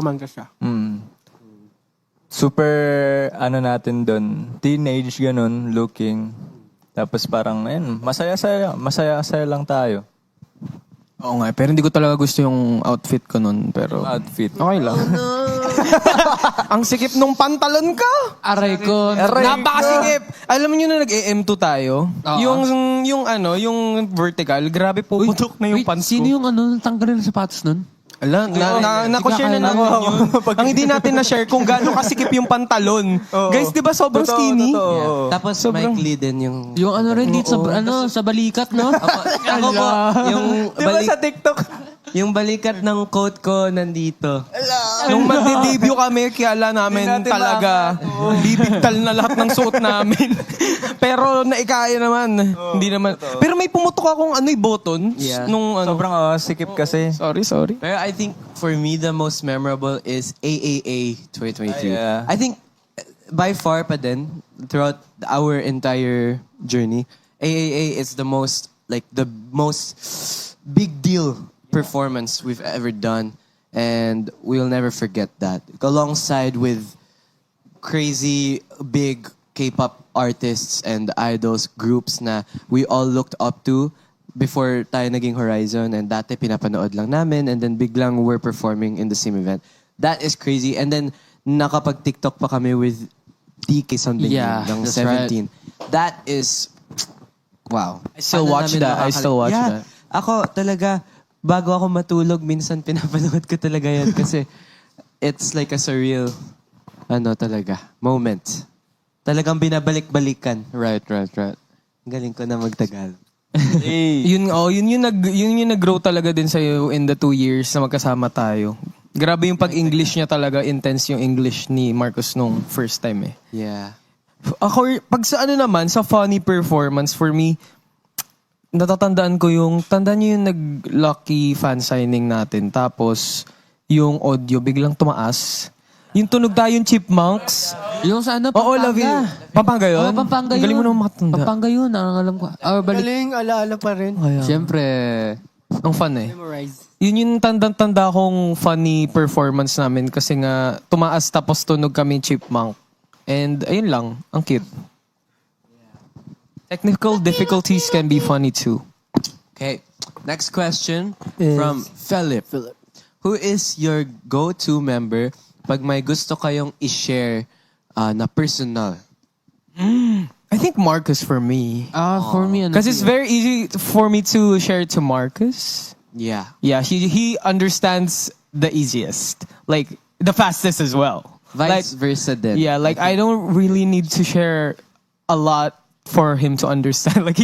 S3: Super, ano natin doon, teenage ganun, looking. Tapos parang, ayun, masaya-saya lang tayo.
S1: Oo nga, pero hindi ko talaga gusto yung outfit ko nun. Pero
S3: Outfit.
S1: okay lang. Ang sikip nung pantalon ka!
S7: Aray ko.
S1: Napakasikip! Alam niyo na nag-AM2 tayo? Yung vertical, grabe puputok na yung pants
S7: Sino
S1: ko.
S7: yung tanggalin ng sapatos nun?
S1: Ala, na-share na natin yun. Ang hindi natin na-share kung gaano kasikip yung pantalon. Guys, di ba sobrang skinny?
S2: Tapos maikli din yung...
S7: Yung rin dito sa balikat, no?
S2: Ako po, yung
S1: Di ba sa TikTok?
S2: yung balikat ng coat ko nandito.
S1: Nung magde-debut kami, kaya namin talaga bibigtal na lahat ng suot namin. Pero naikaya naman. Hindi naman. Pero may pumutok akong button.
S2: Yeah.
S1: Nung
S3: Sobrang sikip kasi.
S1: Sorry.
S2: Pero I think for me, the most memorable is AAA 2022.
S3: Yeah.
S2: I think by far pa din, throughout our entire journey, AAA is the most big deal performance we've ever done. And we'll never forget that. Alongside with crazy big K-pop artists and idols groups na we all looked up to before tayo naging Horizon, and dati pinapanood lang namin, and then biglang we're performing in the same event. That is crazy. And then nakapag-TikTok pa kami with TK something
S7: Yeah,
S2: ng
S7: that's
S2: 17. That is wow.
S1: I still watch that.
S2: Yeah. Ako talaga, bago ako matulog, minsan pinapanood ko talaga yan kasi it's like a surreal moment. Talagang binabalik-balikan.
S7: Right.
S2: Ang galing ko na magtagal.
S1: Yun yung nag-grow talaga din sa'yo in the 2 years na magkasama tayo. Grabe yung pag-English niya talaga. Intense yung English ni Marcus nung first time eh.
S2: Yeah.
S1: Ako, pag sa sa funny performance, for me, natatandaan ko tandaan niyo yung nag-lucky fan signing natin. Tapos, yung audio biglang tumaas. Yung tunog tayong Chipmunks.
S7: Yung sa
S1: Oo, love you. Pampanga yun?
S7: Oo, Pampanga
S1: Ang galing mo
S7: yun.
S1: naman makatanda.
S7: Pampanga yun, ang alam ko.
S4: Galing, alaala pa rin.
S7: Siyempre.
S1: Ang fun eh.
S4: Memorize.
S1: Yun yung tanda kong funny performance namin kasi nga tumaas tapos tunog kami Chipmunk. And ayun lang, ang cute. Technical difficulties can be funny too.
S2: Okay. Next question from Philip. Who is your go-to member pag may gusto kayong i-share na personal?
S1: I think Marcus for me.
S7: For me,
S1: Because it's very easy for me to share to Marcus.
S2: Yeah.
S1: Yeah, he understands the easiest. Like, the fastest as well.
S2: Vice versa din.
S1: Yeah, like I don't really need to share a lot for him to understand. Like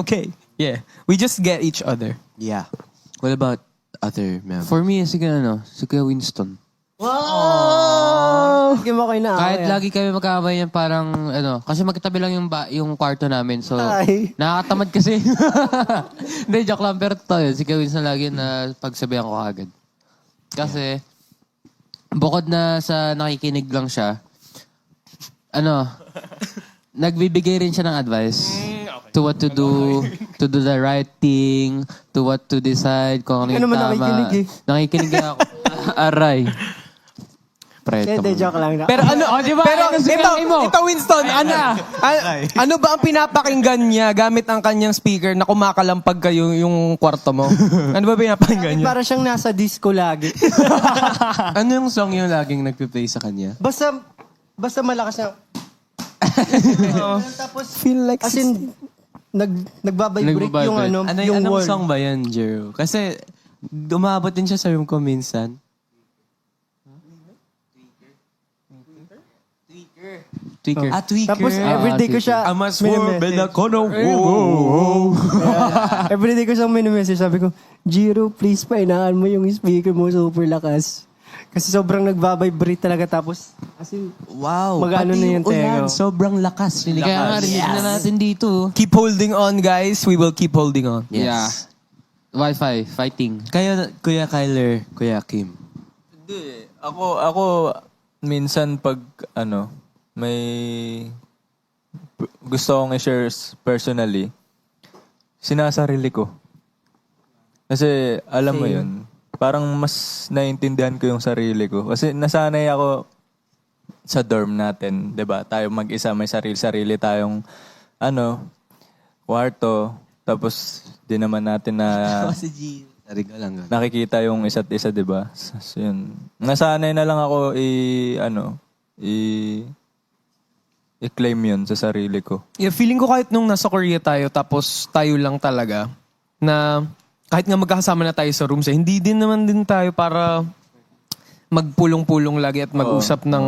S1: okay. Yeah. We just get each other.
S2: Yeah. What about other members?
S7: For me, si Kuya Winston.
S4: Sige mo kayo na.
S7: Kahit lagi kami magkakamay yan, parang kasi magkatabi lang yung kwarto namin. So,
S4: Ay.
S7: nakakatamad kasi. Hindi, joke lang. Pero totoo yun. Si Kuya Winston lagi na pagsabihan ko agad. Kasi, bukod na sa nakikinig lang siya, nagbibigay rin siya ng advice to what to do the right thing, to what to decide, kung ano yung
S4: naman
S7: tama.
S4: nakikinig eh.
S7: Nakikinig ako. Aray. Preto.
S4: Hindi, joke lang.
S1: Pero ito Winston, ano ba ang pinapakinggan niya gamit ang kanyang speaker na kumakalampag kayo yung kwarto mo? Ano ba pinapakinggan niya?
S4: Para siyang nasa disco lagi.
S2: Ano yung song yung laging nagpe-play sa kanya?
S4: Basta malakas na. Tapos,
S1: Feel like
S4: as in, nagbabibrate yung yung
S2: Anong
S4: word.
S2: song ba yan, Jero? Kasi umabot din siya sa room ko minsan. Tweaker. Tweaker.
S4: Tapos, everyday ko siya
S2: Amas for Belacono.
S4: everyday ko siyang minimessage. Sabi ko, Jiro, please painaan mo yung speaker mo super lakas. Kasi sobrang nagbabibrate talaga. Tapos, as in,
S2: Wow.
S4: Mag-ano
S2: Pati
S4: na yung tenga.
S2: sobrang lakas.
S7: Kaya nga, rinig na natin dito.
S1: Keep holding on, guys. We will keep holding on.
S2: Yes.
S7: Wi-Fi, fighting.
S2: Kayo, Kuya Kyler, Kuya Kim.
S3: Hindi. Ako, minsan pag, may gusto akong i-share personally, sinasarili ko. Kasi alam mo yun, parang mas naiintindihan ko yung sarili ko. Kasi nasanay ako sa dorm natin, 'di ba? Tayo mag-isa, may sarili-sarili tayong kwarto. Tapos di naman natin na
S2: Si G. Nariga lang.
S3: nakikita yung isa't isa, 'di ba? So, yun. Nasanay na lang ako i-claim yun sa sarili ko.
S1: Yeah, feeling ko kahit nung nasa Korea tayo, tapos tayo lang talaga, na kahit nga magkakasama na tayo sa rooms, hindi din naman din tayo para magpulong-pulong lagi at mag-usap ng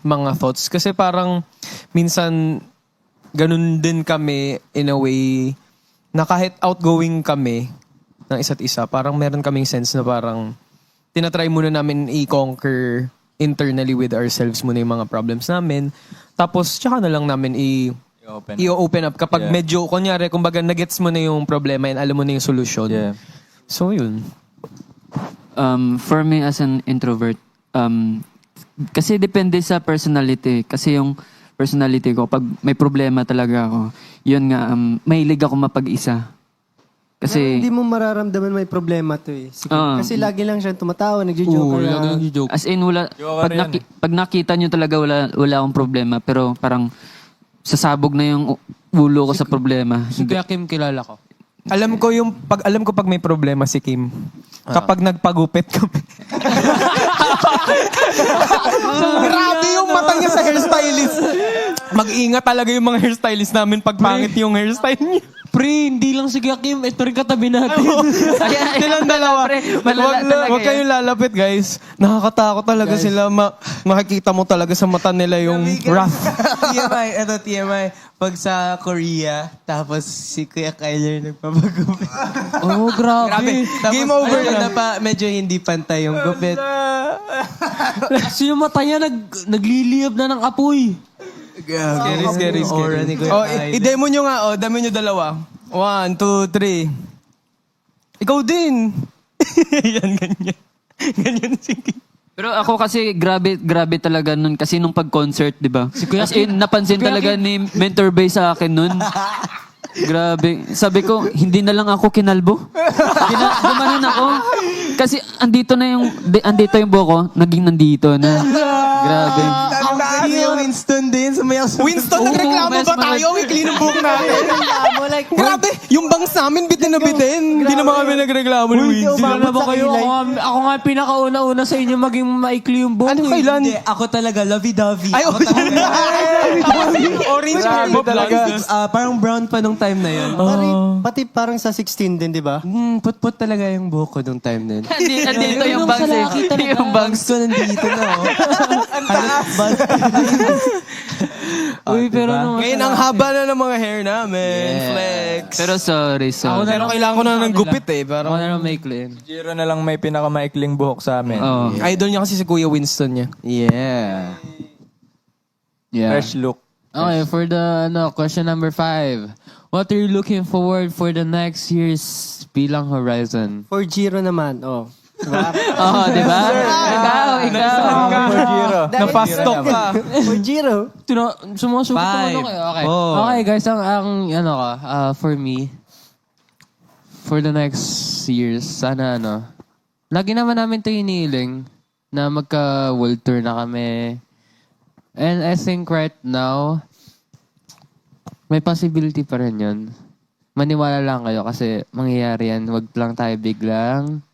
S1: mga thoughts. Kasi parang minsan ganun din kami in a way na kahit outgoing kami ng isa't isa, parang meron kaming sense na parang tinatry muna namin i-conquer internally with ourselves muna yung mga problems namin. Tapos, tsaka na lang namin i-open up kapag
S3: Yeah.
S1: medyo, kunyari, kumbaga, nagets mo na yung problema and alam mo na yung solusyon.
S3: Yeah.
S1: So, yun.
S6: For me as an introvert, kasi depende sa personality. Kasi yung personality ko, pag may problema talaga ako, yun nga, mahilig ako mapag-isa.
S4: Pero
S6: Kasi,
S4: hindi mo mararamdaman may problema to eh. Kasi lagi lang siya tumatawa, nagjo-joke.
S7: Oo,
S4: kaya-
S7: lagi nag-joke.
S6: as in, wala, pag nakita nyo talaga, wala akong problema. Pero parang, sasabog na yung ulo ko sa problema.
S7: Si Kuya Kim kilala ko.
S1: Alam ko pag may problema si Kim. Kapag nagpagupit kami. Grabe yung mata niya sa hairstylist. Mag-ingat talaga yung mga hairstylist namin pag pangit yung hairstyle niya.
S7: Pre, hindi lang si Kuya Kim. Ito rin katabi natin.
S1: Silang dalawa.
S6: malala talaga
S1: Huwag kayong lalapit, guys. Nakakatakot talaga sila. Makikita mo talaga sa mata nila yung wrath.
S2: TMI. Pag sa Korea, tapos si Kuya Kyler nagpapagupit.
S7: Oh, grabe.
S2: Tapos,
S1: Game over
S2: ayun,
S1: na.
S2: medyo hindi pantay yung gupit.
S7: Kasi yung mata niya nagliliyab na ng apoy.
S1: Scary.
S2: Aura ni Kuya
S1: Oh,
S2: Kyler.
S1: i-demo nyo nga. Demo nyo dalawa. 1, 2, 3. Ikaw din. Yan, ganyan. Ganyan si Kim.
S6: Pero ako kasi grabe talaga nun kasi nung pag-concert, 'di ba?
S7: Kuya
S6: As in, napansin talaga ni Mentor Bay sa akin nun. Grabe. Sabi ko, hindi na lang ako kinalbo. Gumanon ako. Kasi andito yung buhok ko, naging nandito na. Grabe.
S2: Si Winston din, sumayaw sa
S1: Winston, nagreklamo ba tayo? I-clean ang buhok natin. Grabe, yung bangs namin bitin na bitin. Hindi naman kami nagreklamo ni Winston.
S7: Alam ba kayo, ako nga pinakauna-una sa inyo maging maikli yung buhok.
S1: Ano kailan?
S2: Hindi, ako talaga, lovey-dovey.
S1: Ay,
S2: Ako talaga.
S1: orange hair mo talaga.
S2: Parang brown pa nung time na yun.
S4: Pati parang sa 16 din, di ba?
S2: Put-put talaga yung buhok ko nung time na yun.
S6: Andito yung bangs eh. Yung bangs.
S2: Bangs ko nandito na, oh.
S7: Uy, pero nung...
S1: Ngayon, ang haba na ng mga hair namin. Flex.
S6: Pero sorry.
S1: Pero kailangan ko na ng gupit eh.
S7: Ako
S1: Parang,
S7: na lang maikli.
S3: Jiro na lang may pinakamaikling buhok sa amin.
S6: Oh.
S1: idol niya kasi si Kuya Winston niya.
S2: Yeah.
S6: Yeah.
S3: Fresh look.
S7: Okay, for the question number 5. What are you looking forward for the next year's bilang horizon?
S4: For Giro naman, Diba?
S6: Oh, di ba? Ikaw.
S3: For Jiro.
S1: Na-fast talk ka.
S4: For Giro.
S7: Sumusugot naman
S2: 5.
S7: ako. Okay.
S2: Oh.
S7: Okay, guys, for me, for the next years, sana lagi naman namin ito iniiling na magka-world tour na kami. And I think right now, may possibility pa rin yun. Maniwala lang kayo kasi mangyayari yan. Huwag lang tayo biglang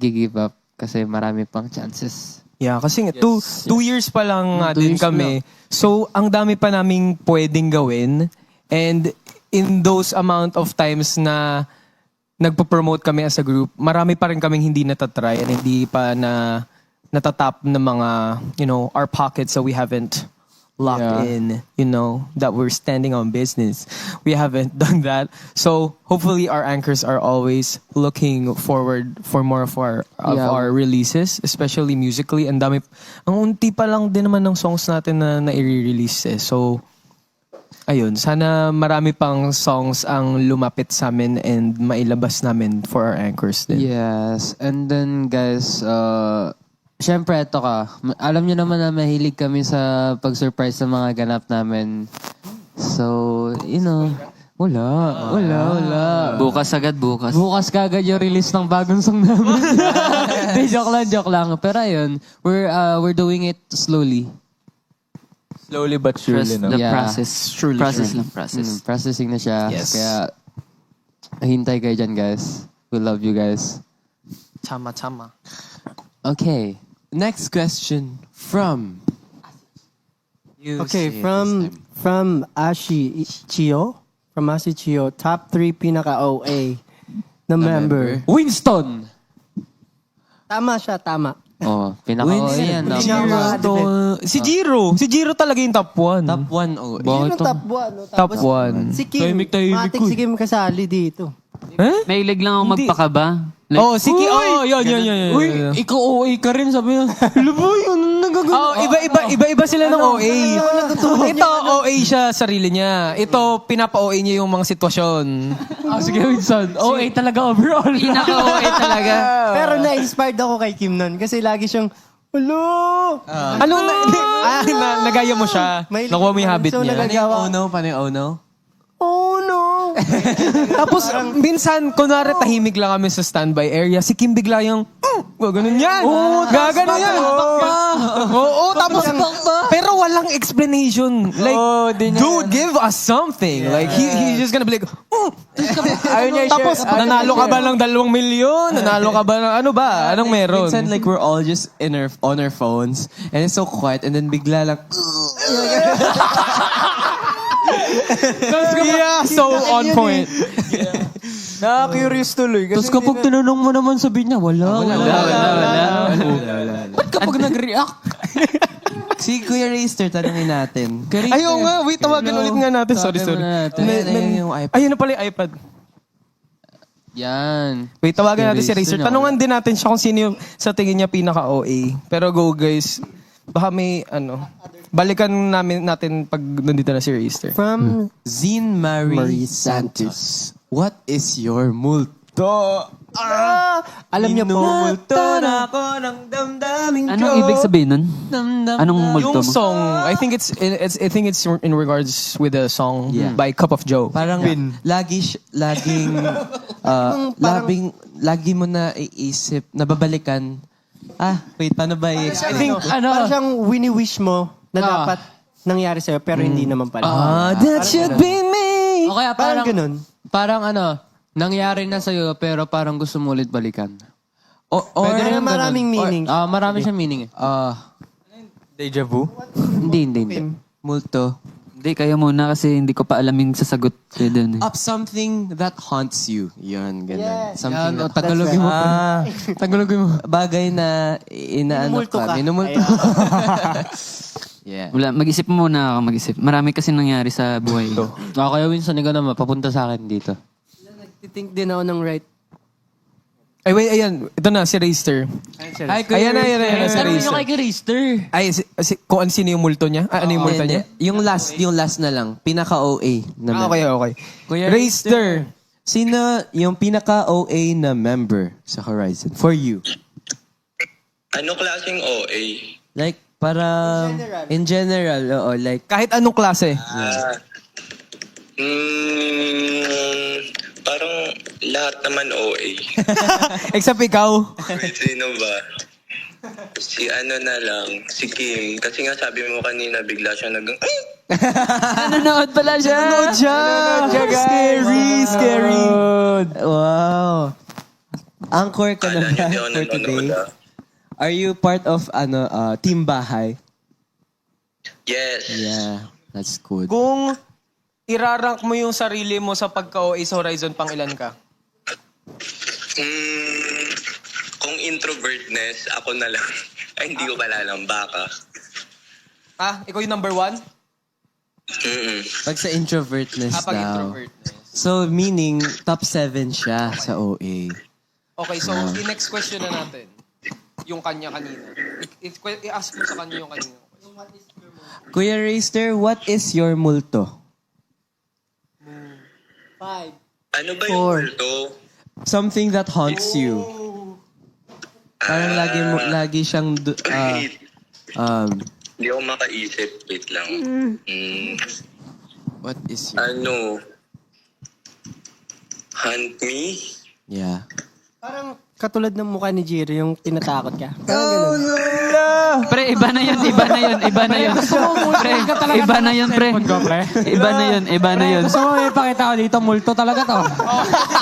S7: give up kasi marami pang chances.
S1: Yeah, kasi nga, two years pa lang nga
S7: 2
S1: din
S7: years
S1: kami. So, ang dami pa naming pwedeng gawin. And in those amount of times na nagpo-promote kami as a group, marami pa rin kaming hindi natatry and hindi pa na natatap na mga, our pockets so we haven't locked in, that we're standing on business. We haven't done that. So, hopefully our anchors are always looking forward for more of our releases, especially musically. Ang unti pa lang din naman ng songs natin na i-release eh. So, ayun, sana marami pang songs ang lumapit sa amin and mailabas namin for our anchors din.
S7: Yes. And then, guys, syempre, ito ka. Alam niyo naman na mahilig kami sa pag-surprise sa mga ganap namin. So, Wala.
S6: Bukas agad, bukas.
S7: Bukas kagad yung release ng bagong song namin. Di, joke lang. Pero ayun, we're doing it slowly.
S3: Slowly but surely,
S6: Trust
S3: no?
S6: the
S7: Yeah.
S6: process. Process lang, process.
S7: Processing na siya.
S1: Yes.
S7: Kaya, hintay kayo dyan, guys. We love you guys.
S1: Tama.
S2: Okay. Next question from... You
S4: Okay,
S2: say it
S4: from
S2: this time.
S4: from Ashi Chio. From Ashi Chio, top 3 pinaka-OA na member.
S7: Winston!
S4: Tama siya, tama.
S7: Oh, pinaka-OA yan.
S4: Hindi
S7: Number
S4: niya
S7: one.
S1: Si Jiro. Si Jiro talaga yung top 1.
S2: Top 1 OA.
S4: Yun ang top 1. No?
S1: Top
S4: Tapos,
S1: 1.
S4: si Kim. Matik si Kim kasali dito.
S6: May ilig lang ako
S1: Hindi.
S6: magpakaba. Like,
S1: Oh, si Kim. Oh, yun.
S7: Uy, ikaw OA ka rin, sabi niya. Lubo yun, nagagano.
S1: Oh, iba sila ng OA. Ito, OA siya sarili niya. Ito, pinapa-OA niya yung mga sitwasyon.
S7: Sige, Winston. OA talaga overall.
S6: pinaka-OA talaga.
S4: Pero na-inspired ako kay Kim nun. Kasi lagi siyang, Hello!
S1: Ano nagaya mo siya.
S4: May-
S1: Nakuha mo yung habit
S4: so,
S1: niya.
S2: Paano yung oh no?
S4: Oh no!
S1: Tapos, minsan, kunwari tahimik lang kami sa standby area, si Kim bigla yung, ganun yan. Gaganon yan. Oo, tapos, pero walang explanation. Like, dude, give us something. Like, he's just gonna be like, tapos, nanalo ka ba ng 2 milyon? Nanalo ka ba ng, ano ba? Anong meron?
S2: Minsan, like, we're all just on our phones, and it's so quiet, and then bigla lang,
S1: Yeah, so on point.
S3: Nakaka-curious tuloy.
S7: Tapos kapag tinanong mo naman, sabi niya, wala. Ba't kapag nag-react?
S2: si Kuya Raster, tanungin natin.
S1: Ayaw nga, wait, tawagan ulit nga natin. Sorry.
S7: Tawagan natin.
S2: Ayun yung iPad.
S1: Ayun na pala yung iPad.
S7: Yan.
S1: Wait, tawagan natin si
S7: Racer
S1: Racer. Tanungan din natin siya kung sino yung sa tingin niya pinaka-OA. Pero go guys, baka may balikan natin pag nandito na si Racer.
S4: From
S2: Zine Marie Santos. What is your multo?
S4: alam niyo po,
S2: Multo na ako ng damdaming
S6: Anong ibig sabihin nun? Anong multo
S1: Yung
S6: mo?
S1: song, I think it's in regards with the song by Cup of Joe.
S2: Parang lagi mo na iisip, nababalikan. Wait, paano ba i-explain?
S4: I think, parang siyang wini-wish mo na dapat nangyari sa'yo, pero hindi naman pala.
S2: That should be me!
S7: Okay,
S4: Parang ganun.
S7: Parang nangyari na sa'yo, pero parang gusto mo ulit balikan.
S2: Or
S7: Pwede rin yung
S4: maraming
S7: ganun.
S4: meaning.
S7: Marami siyang meaning.
S3: Deja vu?
S7: Hindi.
S2: multo.
S6: Hindi, kayo muna kasi hindi ko pa alam yung sasagot ko dun.
S2: Up something that haunts you. Yun, ganun. Something
S7: Yan,
S2: that
S7: Tagalogin mo. Tagalogin mo.
S2: bagay na inaano
S4: Minumulto
S2: ka.
S4: ka.
S2: Minumulto. Yeah.
S6: Wala, mag-isip muna ako, mag-isip. Marami kasi nangyari sa buhay.
S7: Kaya Winston, ikaw naman, papunta sa akin dito.
S4: Nagtitink din ako ng right.
S1: Ay, wait, ayan. Ito na, si Racer.
S7: Hi,
S1: Ayan na, si
S7: Tanong nyo
S1: Racer.
S7: kay Rister.
S1: Ay, kung sino yung multo niya? Ano yung multo niya?
S2: Yung last na lang. Pinaka-OA na member.
S1: Okay.
S2: Kuya
S1: Racer.
S2: Sino yung pinaka-OA na member sa Horizon? For you.
S8: Ano klaseng OA?
S2: Like, parang... In general, oo. Like,
S1: Kahit anong klase.
S8: Parang lahat naman OA.
S1: Except ikaw.
S8: Wait, sino ba? Si ano na lang, si Kim. Kasi nga sabi mo kanina, bigla siya ay!
S6: Nanonood pala siya!
S1: Nanonood siya! Scary.
S2: wow. Anchor ka na
S8: Kala niyo
S2: ba
S8: di ako
S2: for
S8: nanonood
S2: today? Are you part of Team Bahay?
S8: Yes.
S2: Yeah, that's good.
S1: Kung irarank mo yung sarili mo sa pagka-OA sa Horizon, pang ilan ka?
S8: Kung introvertness, ako na lang. Ay, hindi ko pala lang. Baka.
S1: Ikaw yung number 1?
S2: Pag sa introvertness
S1: Pag
S2: daw.
S1: introvert.
S2: So, meaning, top 7 siya sa OA.
S1: Okay, so next question na natin. Yung kanya kanina. I-ask mo sa kanya yung kanina.
S2: Kuya Raster, what is your multo?
S8: Ano ba yung multo?
S2: Something that haunts you. Parang lagi siyang
S8: Hindi ako makaisip. Wait lang.
S2: what is your...
S8: Ano? Hunt me?
S2: Yeah.
S4: Parang katulad ng mukha ni Jiro, yung tinatakot ka. Parang ganun.
S6: Pre, iba na yun. Pre, iba na yun, pre. Iba na yun.
S7: Gusto mo ipakita ko dito, multo talaga to.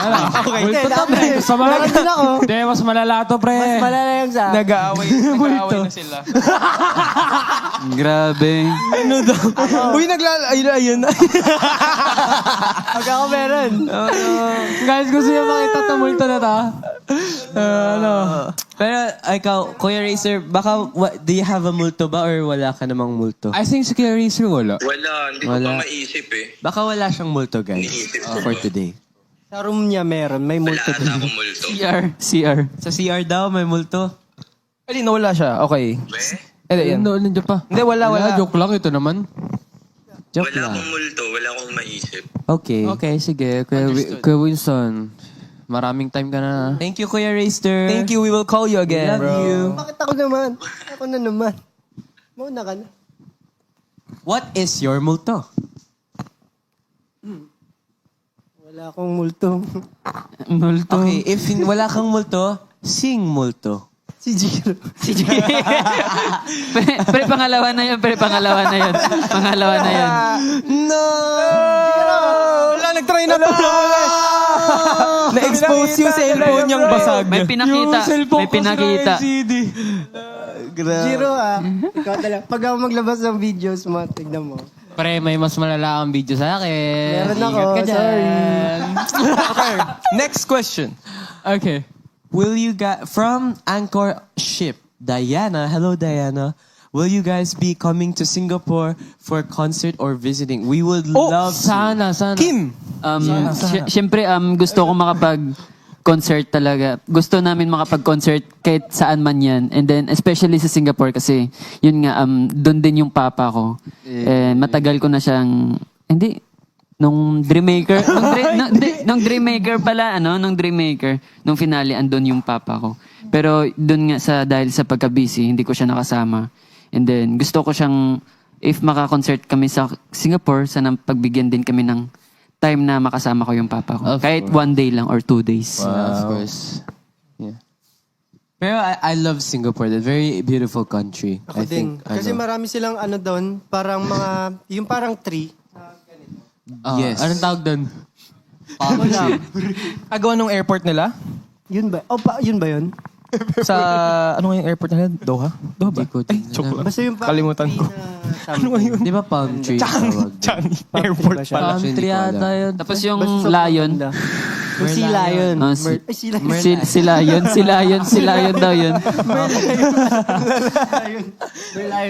S7: Ano?
S4: Okay.
S7: Multo to, pre. Gusto mo?
S4: Meron din ako.
S7: Hindi, mas malala to, pre.
S4: Mas malala yung sa akin.
S1: Nag-aaway na sila.
S6: Grabe.
S1: Ano daw? Uy, ayun.
S4: Pag ako meron.
S7: Guys, gusto niyo makita to, multo na to. Ano?
S2: Pero ikaw, Kuya Racer, baka do you have a multo ba or wala ka namang multo?
S7: I think si Kuya Racer wala.
S8: Wala, hindi ko
S2: Wala.
S8: pa maisip eh.
S2: Baka wala siyang multo, guys,
S8: Iniisip ko
S2: for
S8: pa.
S2: today.
S4: Sa room niya meron, may
S8: Wala
S4: multo
S8: ata
S4: doon.
S8: akong multo.
S6: CR.
S2: Sa CR daw, may multo.
S1: Ay, nawala siya. Okay. Yan.
S7: Nandiyan pa.
S1: Hindi, wala.
S7: Joke lang ito naman.
S2: Joke
S8: Wala
S2: lang.
S8: akong multo, wala akong maisip.
S2: Okay.
S7: Okay, sige. Kuya Winston, maraming time ka na.
S2: Thank you, Kuya Racer.
S1: Thank you. We will call you again.
S2: Love you.
S4: Bakit ako naman? Ako na naman. Mauna ka na.
S2: What is your multo?
S4: Wala akong multo.
S6: Multo.
S2: Okay, if wala kang multo, sing multo.
S4: Si Jiro.
S6: pre, pangalawa na yun. Pangalawa na yun.
S1: No! Wala, nag-try na to. Na-expose yung cellphone niyang basag.
S6: May pinakita.
S4: Jiro ikaw talaga. Pag ako maglabas ng videos mo, tignan mo.
S7: Pre, may mas malala ang video sa akin.
S4: Meron ako,
S7: Ingat ka dyan.
S1: Okay. Next question.
S7: Okay.
S2: Will you guys, from Anchor Ship, Diana, hello Diana, will you guys be coming to Singapore for concert or visiting? We would love
S7: Sana.
S1: Kim.
S6: Siyempre, gusto ko makapag-concert talaga. Gusto namin makapag-concert kahit saan man yan. And then, especially sa Singapore kasi, yun nga, doon din yung papa ko. Matagal ko na siyang, nung Dreammaker, nung Dreammaker, nung finale, andun yung papa ko. Pero doon nga dahil sa pagka-busy, hindi ko siya nakasama. And then, gusto ko siyang, if maka-concert kami sa Singapore, sana pagbigyan din kami ng time na makasama ko yung papa ko.
S7: Of
S6: Kahit
S7: course.
S6: 1 day lang or 2 days.
S7: Of course.
S2: Pero I love Singapore, the very beautiful country.
S4: Ako din. Kasi marami silang doon, parang yung parang tree.
S2: Yes.
S7: Anong tawag doon?
S1: Agawa nung airport nila?
S4: Yun ba? Yun ba yun?
S1: Sa, ano nga yung airport nila? Doha? Doha ba? Ay, joke lang.
S4: Basta yung parang
S1: Kalimutan
S4: tree
S1: ko.
S4: na
S1: Ano nga yun?
S2: Di ba palm tree? tawag doon?
S1: Changi. Airport
S4: ba siya?
S1: pala.
S2: Actually,
S7: Country
S2: hindi ko
S7: ata
S2: alam.
S7: yun.
S6: Tapos yung
S4: Basta sa
S6: lion.
S4: Paganda. Yung sea lion. Sea lion.
S6: Sila yun daw yun.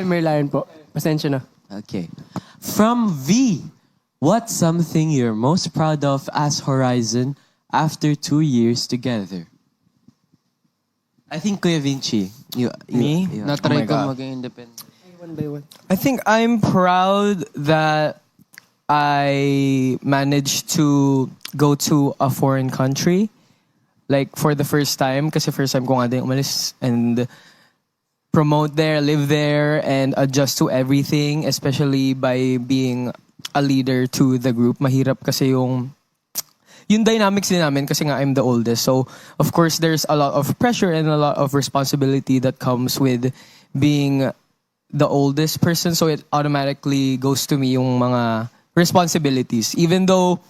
S4: May lion po. Pasensya na.
S2: Okay. From V, what's something you're most proud of as Horizon after 2 years together? I think Kuya Vinci.
S1: Me?
S7: Na-try
S1: Oh my
S7: ko
S1: God.
S7: maging independent.
S4: One by one.
S1: I think I'm proud that I managed to go to a foreign country. Like, for the first time. Kasi first time ko nga din umalis. And promote there, live there, and adjust to everything. Especially by being a leader to the group. Mahirap kasi yung dynamics din namin kasi nga I'm the oldest. So, of course, there's a lot of pressure and a lot of responsibility that comes with being the oldest person. So, it automatically goes to me yung mga responsibilities. Even though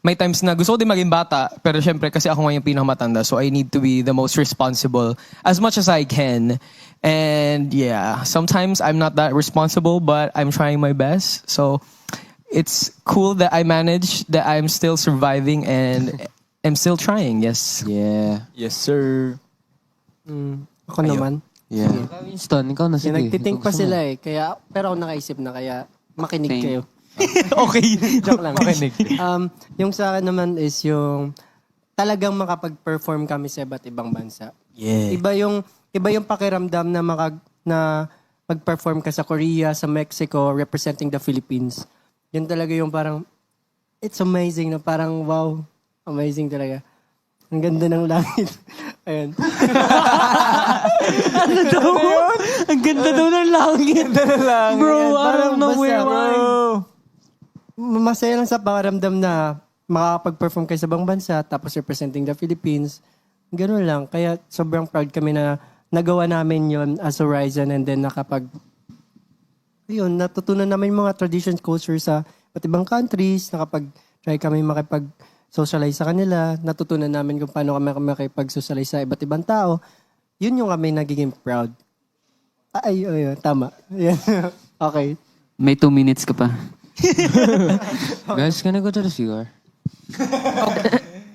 S1: may times na gusto ko din maging bata, pero syempre kasi ako nga yung pinakamatanda, so I need to be the most responsible as much as I can. And yeah, sometimes I'm not that responsible, but I'm trying my best. So, it's cool that I managed, that I'm still surviving and I'm still trying, yes.
S2: Yeah.
S3: Yes, sir.
S4: Ako naman.
S2: Yeah.
S7: Winston, ikaw na sige.
S4: Nagtitink pa sila kaya, pero ako nakaisip na kaya makinig
S6: Thank-
S4: kayo.
S1: Okay.
S4: Joke lang. Yung sa akin naman is yung talagang makapag-perform kami sa iba't ibang bansa.
S1: Yeah.
S4: Iba yung pakiramdam na mag-perform ka sa Korea, sa Mexico, representing the Philippines. Yun talaga yung parang, it's amazing na parang wow, amazing talaga. Ang ganda ng langit. Ayun.
S2: Ang ganda daw ng langit.
S4: Bro,
S2: I don't know where
S4: masaya lang sa pakiramdam na makakapag-perform kayo sa ibang bansa, tapos representing the Philippines. Ganun lang. Kaya sobrang proud kami na nagawa namin yon as Horizon and then natutunan namin yung mga traditions, culture sa iba't ibang countries, nakapag-try kami makipag-socialize sa kanila, natutunan namin kung paano kami makipag-socialize sa iba't ibang tao. Yun yung kami nagiging proud. Ay, tama. Yan. Okay.
S6: May 2 minutes ka pa.
S7: Guys, can I go to the CR?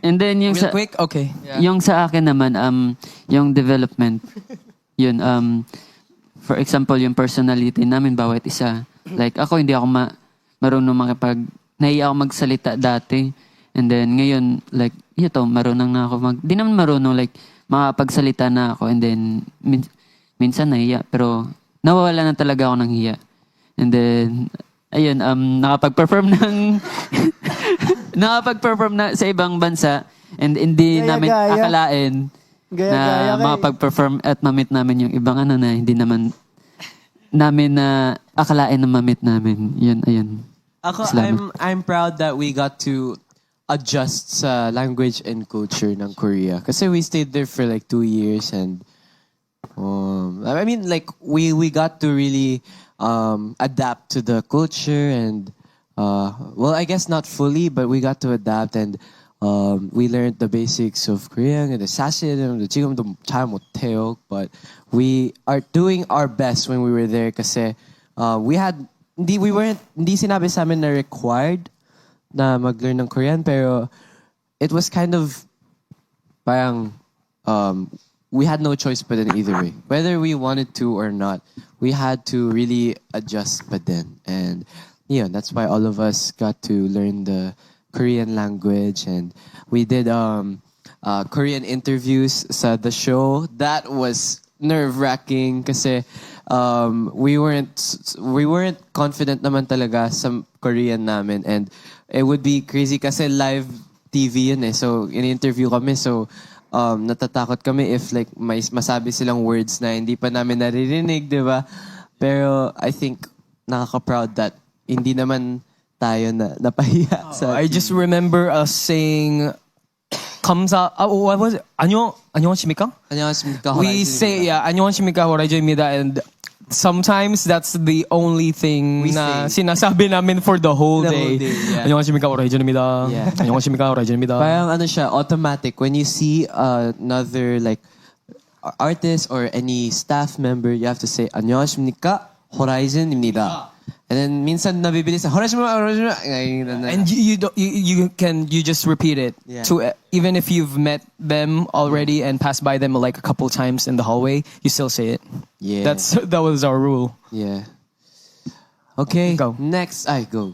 S6: And then yung
S1: Real
S6: sa
S1: quick? Okay.
S6: yung sa akin naman yung development yun for example yung personality namin bawat isa. Like ako hindi ako marunong nahiya ako magsalita dati. And then ngayon like marunong na ako di naman marunong like makapagsalita na ako and then minsan nahiya pero nawawala na talaga ako ng hiya. And then ayun nakapag-perform na sa ibang bansa and hindi namin
S4: Gaya-gaya.
S6: akalain
S4: Gaya-gaya
S6: na makapag-perform at mamit namin yung ibang na hindi naman namin na akalain na mamit namin. Yun, ayun.
S2: Ako,
S6: Salamat.
S2: I'm proud that we got to adjust sa language and culture ng Korea. Kasi we stayed there for like 2 years and I mean like we got to really adapt to the culture and well, I guess not fully, but we got to adapt and we learned the basics of Korean. 근데 사실은 지금도 잘 못해요, but we are doing our best when we were there kasi hindi sinabi sa amin na required na mag-learn ng Korean, pero it was kind of parang we had no choice but then either way. Whether we wanted to or not, we had to really adjust but then. And that's why all of us got to learn the Korean language and we did Korean interviews sa the show. That was nerve-wracking kasi we weren't confident naman talaga sa Korean namin and it would be crazy kasi live TV yun eh. So in-interview kami so natatakot kami if like may masabi silang words na hindi pa namin naririnig, di ba? Pero I think nakaka-proud that hindi naman tayo na napahiya sa
S1: I just remember us saying what was it? 안녕하십니까?
S2: 안녕하십니까?
S1: We say 안녕하십니까 호라이저입니다 and sometimes that's the only thing
S2: We
S1: na
S2: say.
S1: sinasabi namin for the whole
S2: The
S1: day.
S2: whole day, yeah.
S1: 안녕하십니까 호라이저입니다.
S2: Yeah.
S1: 안녕하십니까 호라이저입니다.
S2: Parang ano siya, automatic. When you see another like artist or any staff member, you have to say 안녕하십니까 호라이즌입니다. And then minsan nabibilis 호라이즌.
S1: And you just repeat it
S2: Yeah.
S1: to even if you've met them already and passed by them like a couple times in the hallway, you still say it.
S2: Yeah.
S1: That was our rule.
S2: Yeah. Okay.
S1: Go.
S2: Next. Ay, go.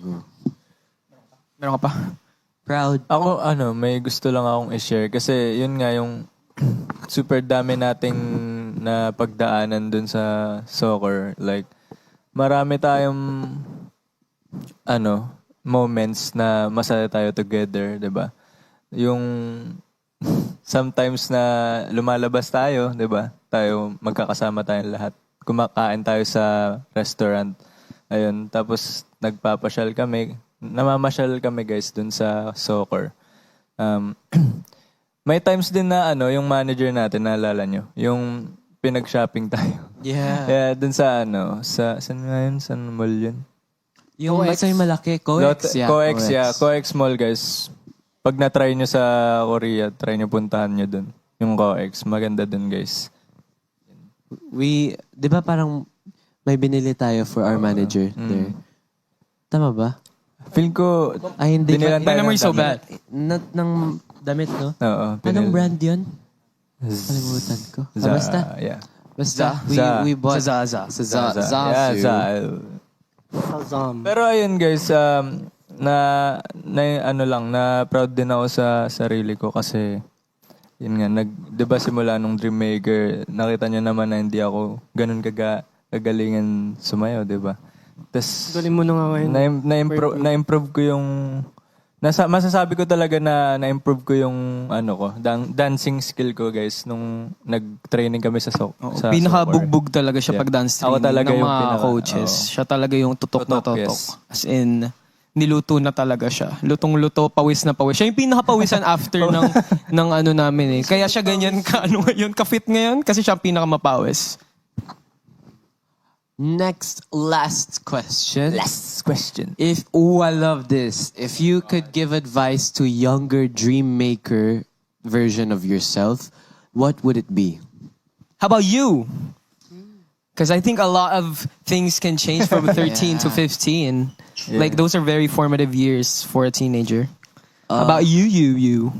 S1: Meron ka pa?
S2: Proud.
S3: Ako, may gusto lang akong i-share. Kasi yun nga yung super dami nating na pagdaanan dun sa soccer. Like, marami tayong moments na masaya tayo together, 'di ba? Yung sometimes na lumalabas tayo, 'di ba? Tayo magkakasama tayong lahat. Kumakain tayo sa restaurant. Ayun, tapos nagpapasyal kami. Namamasyal kami guys dun sa soccer. May times din na yung manager natin, naalala nyo? Yung pinag-shopping tayo.
S2: Yeah.
S3: Yeah, dun sa saan nga yun? Saan mall yun?
S2: Yung basta yung malaki. Coex. Yeah.
S3: Coex Mall, guys. Pag na-try nyo sa Korea, try nyo puntahan nyo dun. Yung Coex. Maganda dun, guys.
S2: Di ba parang may binili tayo for our manager there? Tama ba?
S3: Feel ko,
S2: Ay, hindi.
S3: binilan tayo
S1: memory
S3: ng
S1: so
S3: damit.
S1: bad.
S2: Ng damit, no?
S3: Oo.
S2: Anong brand yun? Kalimutan ko. Basta.
S3: Yeah.
S2: Basta.
S3: Za.
S2: We bought.
S1: Sa Zaza.
S2: Sa Zazu.
S3: Yeah, Za.
S4: Shazam.
S3: Pero ayun guys, na proud din ako sa sarili ko kasi yun nga, 'di ba simula nung Dreammaker, nakita niyo naman na hindi ako ganun kagalingan sumayaw, 'di ba? Tas
S4: Galing mo na nga ngayon.
S3: na-improve ko yung masasabi ko talaga na na-improve ko yung dancing skill ko guys nung nag-training kami sa sa
S1: Pinaka-bugbog talaga siya
S3: Yeah.
S1: pag dance
S3: Ako
S1: training
S3: talaga
S1: ng
S3: yung
S1: mga
S3: pinaka-
S1: coaches.
S3: oo.
S1: Siya talaga yung tutok na
S3: Tutok,
S1: tutok.
S3: yes.
S1: As in, niluto na talaga siya. Lutong-luto, pawis na pawis. Siya yung pinakapawisan after ng ano namin eh. Kaya siya ganyan ngayon, ka-fit ngayon kasi siya ang pinakamapawis.
S2: Next, last question.
S3: Last question.
S2: I love this. If you could give advice to younger dream maker version of yourself, what would it be?
S1: How about you? Because I think a lot of things can change from 13 to 15. Like those are very formative years for a teenager. How about you?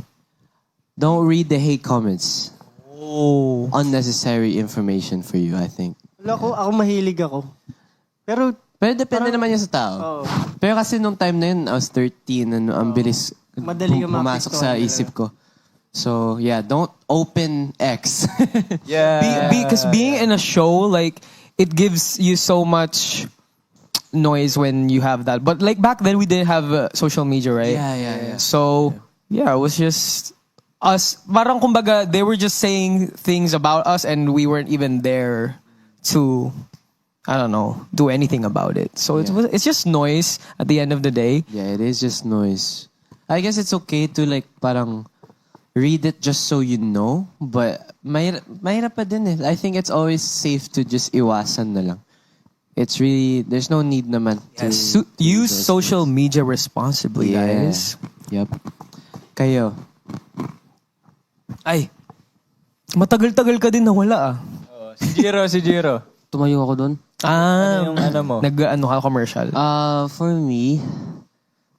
S2: Don't read the hate comments.
S1: Oh.
S2: Unnecessary information for you, I think.
S4: Wala ako mahilig ako. Pero,
S2: Pero depende naman yan sa tao.
S4: Oo.
S2: Pero kasi nung time na yun, I was 13, ang bilis
S4: Madali ka
S2: pumasok sa
S4: maapektuhan
S2: isip ko. So, yeah, don't open X.
S3: Yeah.
S1: Because being in a show, like, it gives you so much noise when you have that. But like back then, we didn't have social media, right?
S2: Yeah.
S1: So, yeah, it was just us. Parang kumbaga, they were just saying things about us and we weren't even there to, I don't know, do anything about it. So it's just noise at the end of the day.
S2: Yeah, it is just noise. I guess it's okay to like parang read it just so you know, but mahirap pa din eh. I think it's always safe to just iwasan na lang. It's really, there's no need naman to
S1: Use social media responsibly, guys.
S2: Yep. Kayo.
S1: Ay, matagal-tagal ka din nawala ah.
S3: Si Jiro.
S7: Tumayo ako doon.
S3: Yung ano mo?
S1: Nag-ano ka commercial?
S7: For me,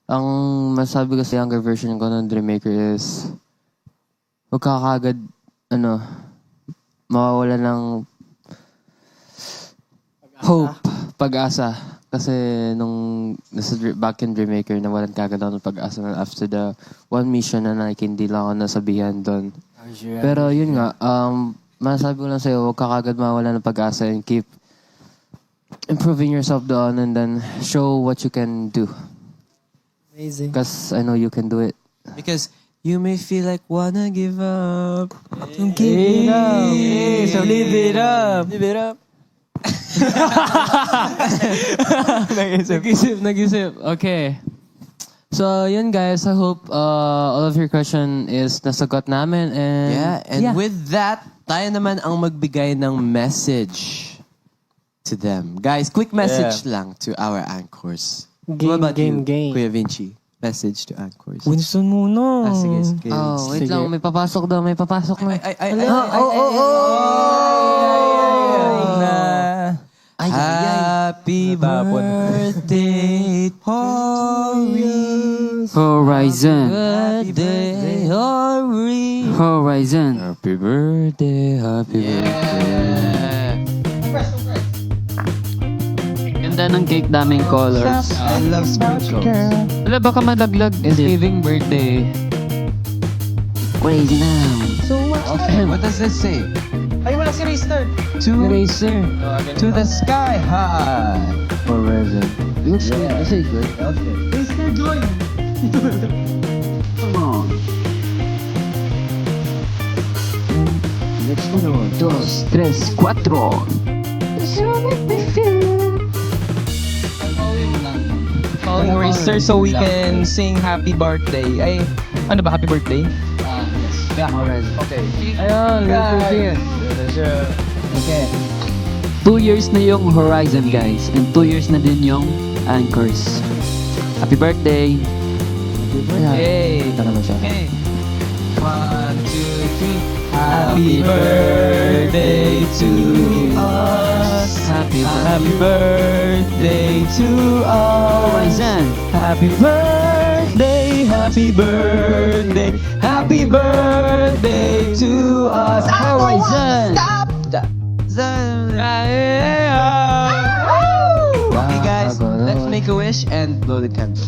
S7: ang masabi ko sa younger version ko ng Dreammaker is huwag ka kagad, mawawala ng hope, pag-asa. Kasi nung back in Dreammaker, nawalan kagad ako ng pag-asa na after the one mission na hindi lang ako nasabihan doon. Pero yun nga, masabi ko lang sa'yo, huwag ka kagad mawala ng pag-asa and keep improving yourself doon and then show what you can do.
S4: amazing.
S7: Because I know you can do it.
S2: Because you may feel like wanna give up.
S1: Don't give it up. So live it up.
S3: Live it up.
S7: Nag-isip. Okay. So, yun guys. I hope all of your question is nasagot namin. And
S2: With that, tayo naman ang magbigay ng message to them. Guys, quick message lang to our anchors. What about you, Kuya Vinci? Message to anchors.
S1: Winston muna.
S2: Sige.
S7: Oh, wait lang. May papasok daw. May papasok na.
S2: Happy birthday,
S6: Horizon.
S2: birthday, Hori.
S6: Horizon.
S7: Happy birthday.
S6: Ganda ng cake, daming colors.
S2: I love sprinkles.
S6: Wala, baka malaglag.
S7: Thanksgiving birthday.
S6: Crazy now.
S2: Okay, what does this say?
S4: Ay, wala si Racer.
S7: Eraser.
S2: To the sky high.
S7: Horizon. Looks good. That's good.
S4: Racer joy.
S6: Come on. Let's go. 2, 3, 4.
S1: Calling Racer so we can sing happy birthday. Ay, ano ba? Happy birthday?
S6: Ayun, okay. 2 years na yung Horizon, guys. And 2 years na din yung Anchors. Happy birthday!
S1: Hey! Okay. 1, 2, 3. Happy birthday to us.
S6: Happy
S1: Happy birthday to us.
S6: Horizon!
S1: Happy birthday, happy birthday, happy birthday to us.
S6: Horizon!
S2: Okay guys, let's make a wish and blow the candle.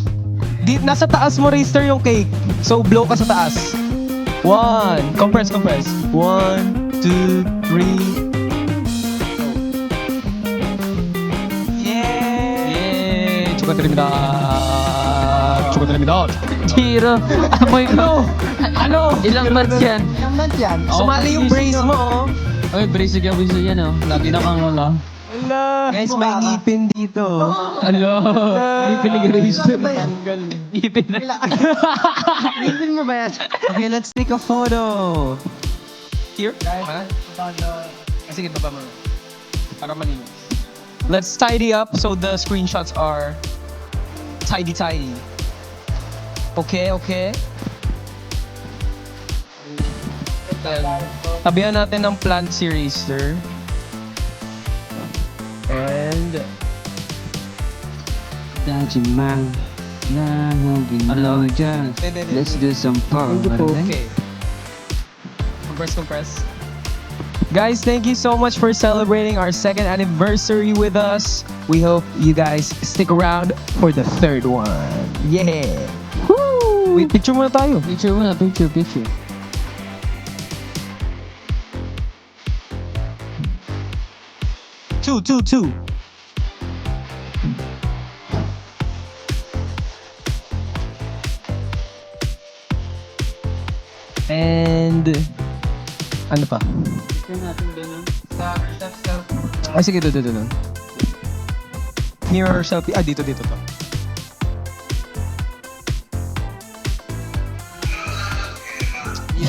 S1: Nasa taas mo, Racer, yung cake. So, blow ka sa taas. 1. Compress. 1, 2, 3. Yay! Chukaterimida.
S6: Jiro, amoy ko.
S1: Ano?
S6: Ilang months yan?
S1: Sumali yung brace mo, oh.
S6: Ay, brace yan, oh. Lagi na kang wala.
S1: Guys, may ngipin dito. Okay, let's take a photo. Here? Sige, baba mo. Para malinis. Let's tidy up so the screenshots are tidy. Okay. Tabihan natin ng plant si Racer. And
S6: Daddy man, let's do some power.
S1: okay. Compress. Guys, thank you so much for celebrating our 2nd anniversary with us. We hope you guys stick around for the 3rd one. Yeah! Woo! Wait, picture muna tayo.
S6: Picture muna, picture.
S1: Two. And ano pa? Ay, sige, dito. Mirror selfie. Ah, dito to.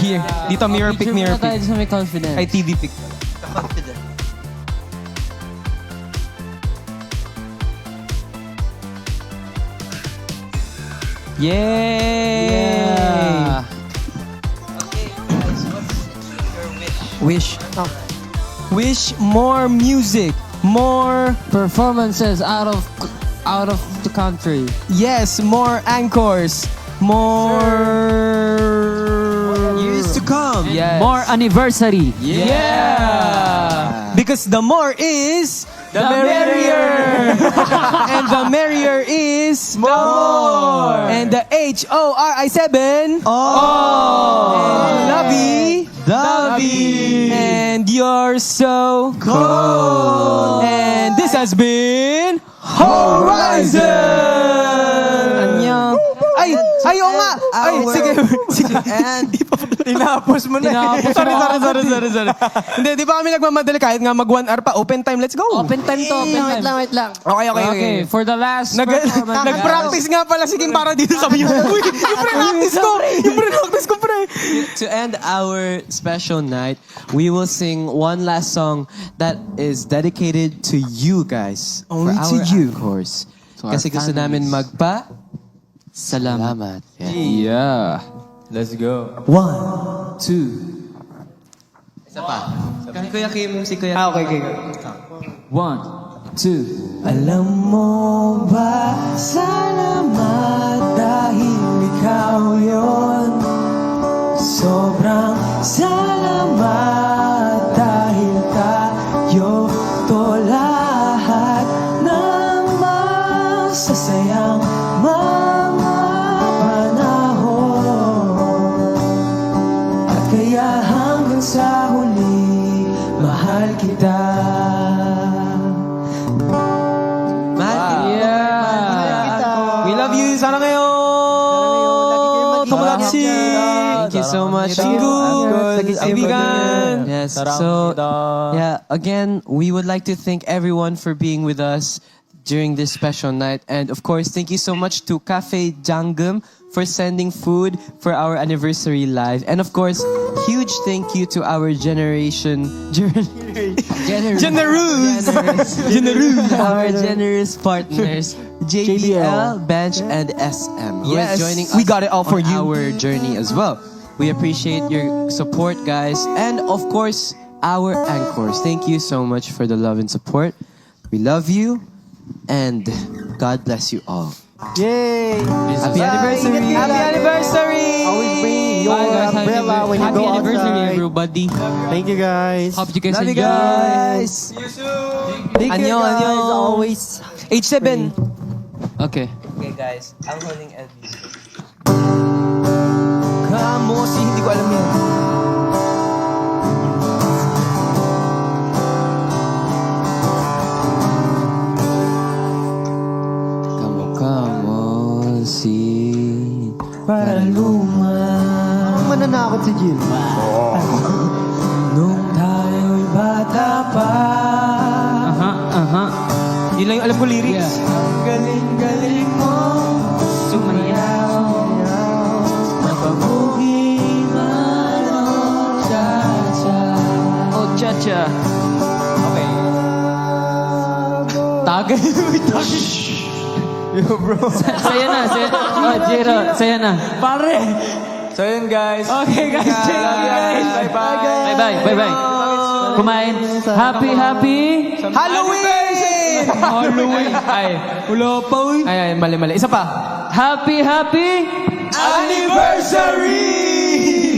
S1: Here. Dito, mirror pic.
S7: tayo sa may confidence.
S1: Ay, TV pic. Yay!
S7: Yeah.
S1: Wish more music, more
S7: Performances out of the country.
S1: yes, more anchors, more years to come. Yes.
S6: More anniversary.
S1: Yeah. Because the more is the merrier. And the merrier is more. And the HORI7 and Lovey. And you're so cold. And this has been Horizon. Annyeong. Ay, oo nga. Ay, sige.
S3: And tinapos mo na.
S1: Sorry. Hindi, di ba kami nagmamadali kahit nga mag 1 hour pa. Open time, let's go.
S7: Open time.
S4: Wait lang.
S1: Okay.
S7: For the last performance.
S1: Nag-practice nga pala si Kim para dito sa uy, yung pre-practice ko, pre.
S2: To end our special night, we will sing one last song that is dedicated to you guys.
S1: Only
S2: for
S1: to
S2: our
S1: you.
S2: Anchors.
S6: To our
S2: Kasi gusto namin
S6: Salamat.
S3: Yeah. Let's go.
S1: 1,
S2: 2. Isa pa. Kuya Kim, si Kuya Kim.
S1: Okay.
S6: 1, 2.
S1: Alam mo ba, salamat dahil ikaw yon. Sobrang salamat dahil tayo to lahat ng masasayang mga panahon. At kaya hanggang sa huli, mahal kita. We love you. Sana kayo tumulagsi.
S2: Thank you so much.
S1: Kaibigan.
S2: Yes. So, yeah, again, we would like to thank everyone for being with us during this special night. And of course, thank you so much to Cafe Jangum for sending food for our anniversary live. And of course, huge thank you to our our generous partners, JBL, Bench, and SM. who are
S1: Yes,
S2: joining
S1: we
S2: us
S1: got it all for
S2: on
S1: you.
S2: our journey as well. We appreciate your support, guys. And of course, our anchors. Thank you so much for the love and support. We love you. And God bless you all.
S4: Yay!
S2: Happy anniversary!
S1: Happy anniversary!
S4: Always bring your
S7: Bye, guys.
S4: umbrella when you
S7: Happy
S4: go
S7: anniversary,
S4: outside.
S7: everybody.
S4: Thank you guys.
S7: Hope you guys
S1: Love you
S7: enjoy.
S1: guys.
S4: Take care
S1: Annyeong,
S4: guys.
S1: annyeong.
S4: Always.
S1: H7.
S7: Okay.
S2: Okay, guys. I'm holding Elvis.
S1: Kamosi, hindi ko alam yan.
S6: Kamosi.
S1: Para luma.
S4: Mananakot si Jill.
S1: Nung tayo'y bata pa. Yun lang yung alam ko lyrics.
S5: Galing-galing mo sumayaw Mapabugi man o cha-cha
S6: Oh, cha-cha.
S1: Okay.
S7: Tagay.
S6: Saya na, saya. Oh, Jiro, saya na.
S7: Pare.
S3: So yun guys.
S7: Okay guys.
S3: Love you guys. Bye-bye.
S6: Bye-bye, bye-bye. Kumain. Happy.
S1: Halloween!
S7: Halloween. Ay, wala pa uy.
S1: Ay, mali. Isa pa.
S6: Happy.
S1: Anniversary!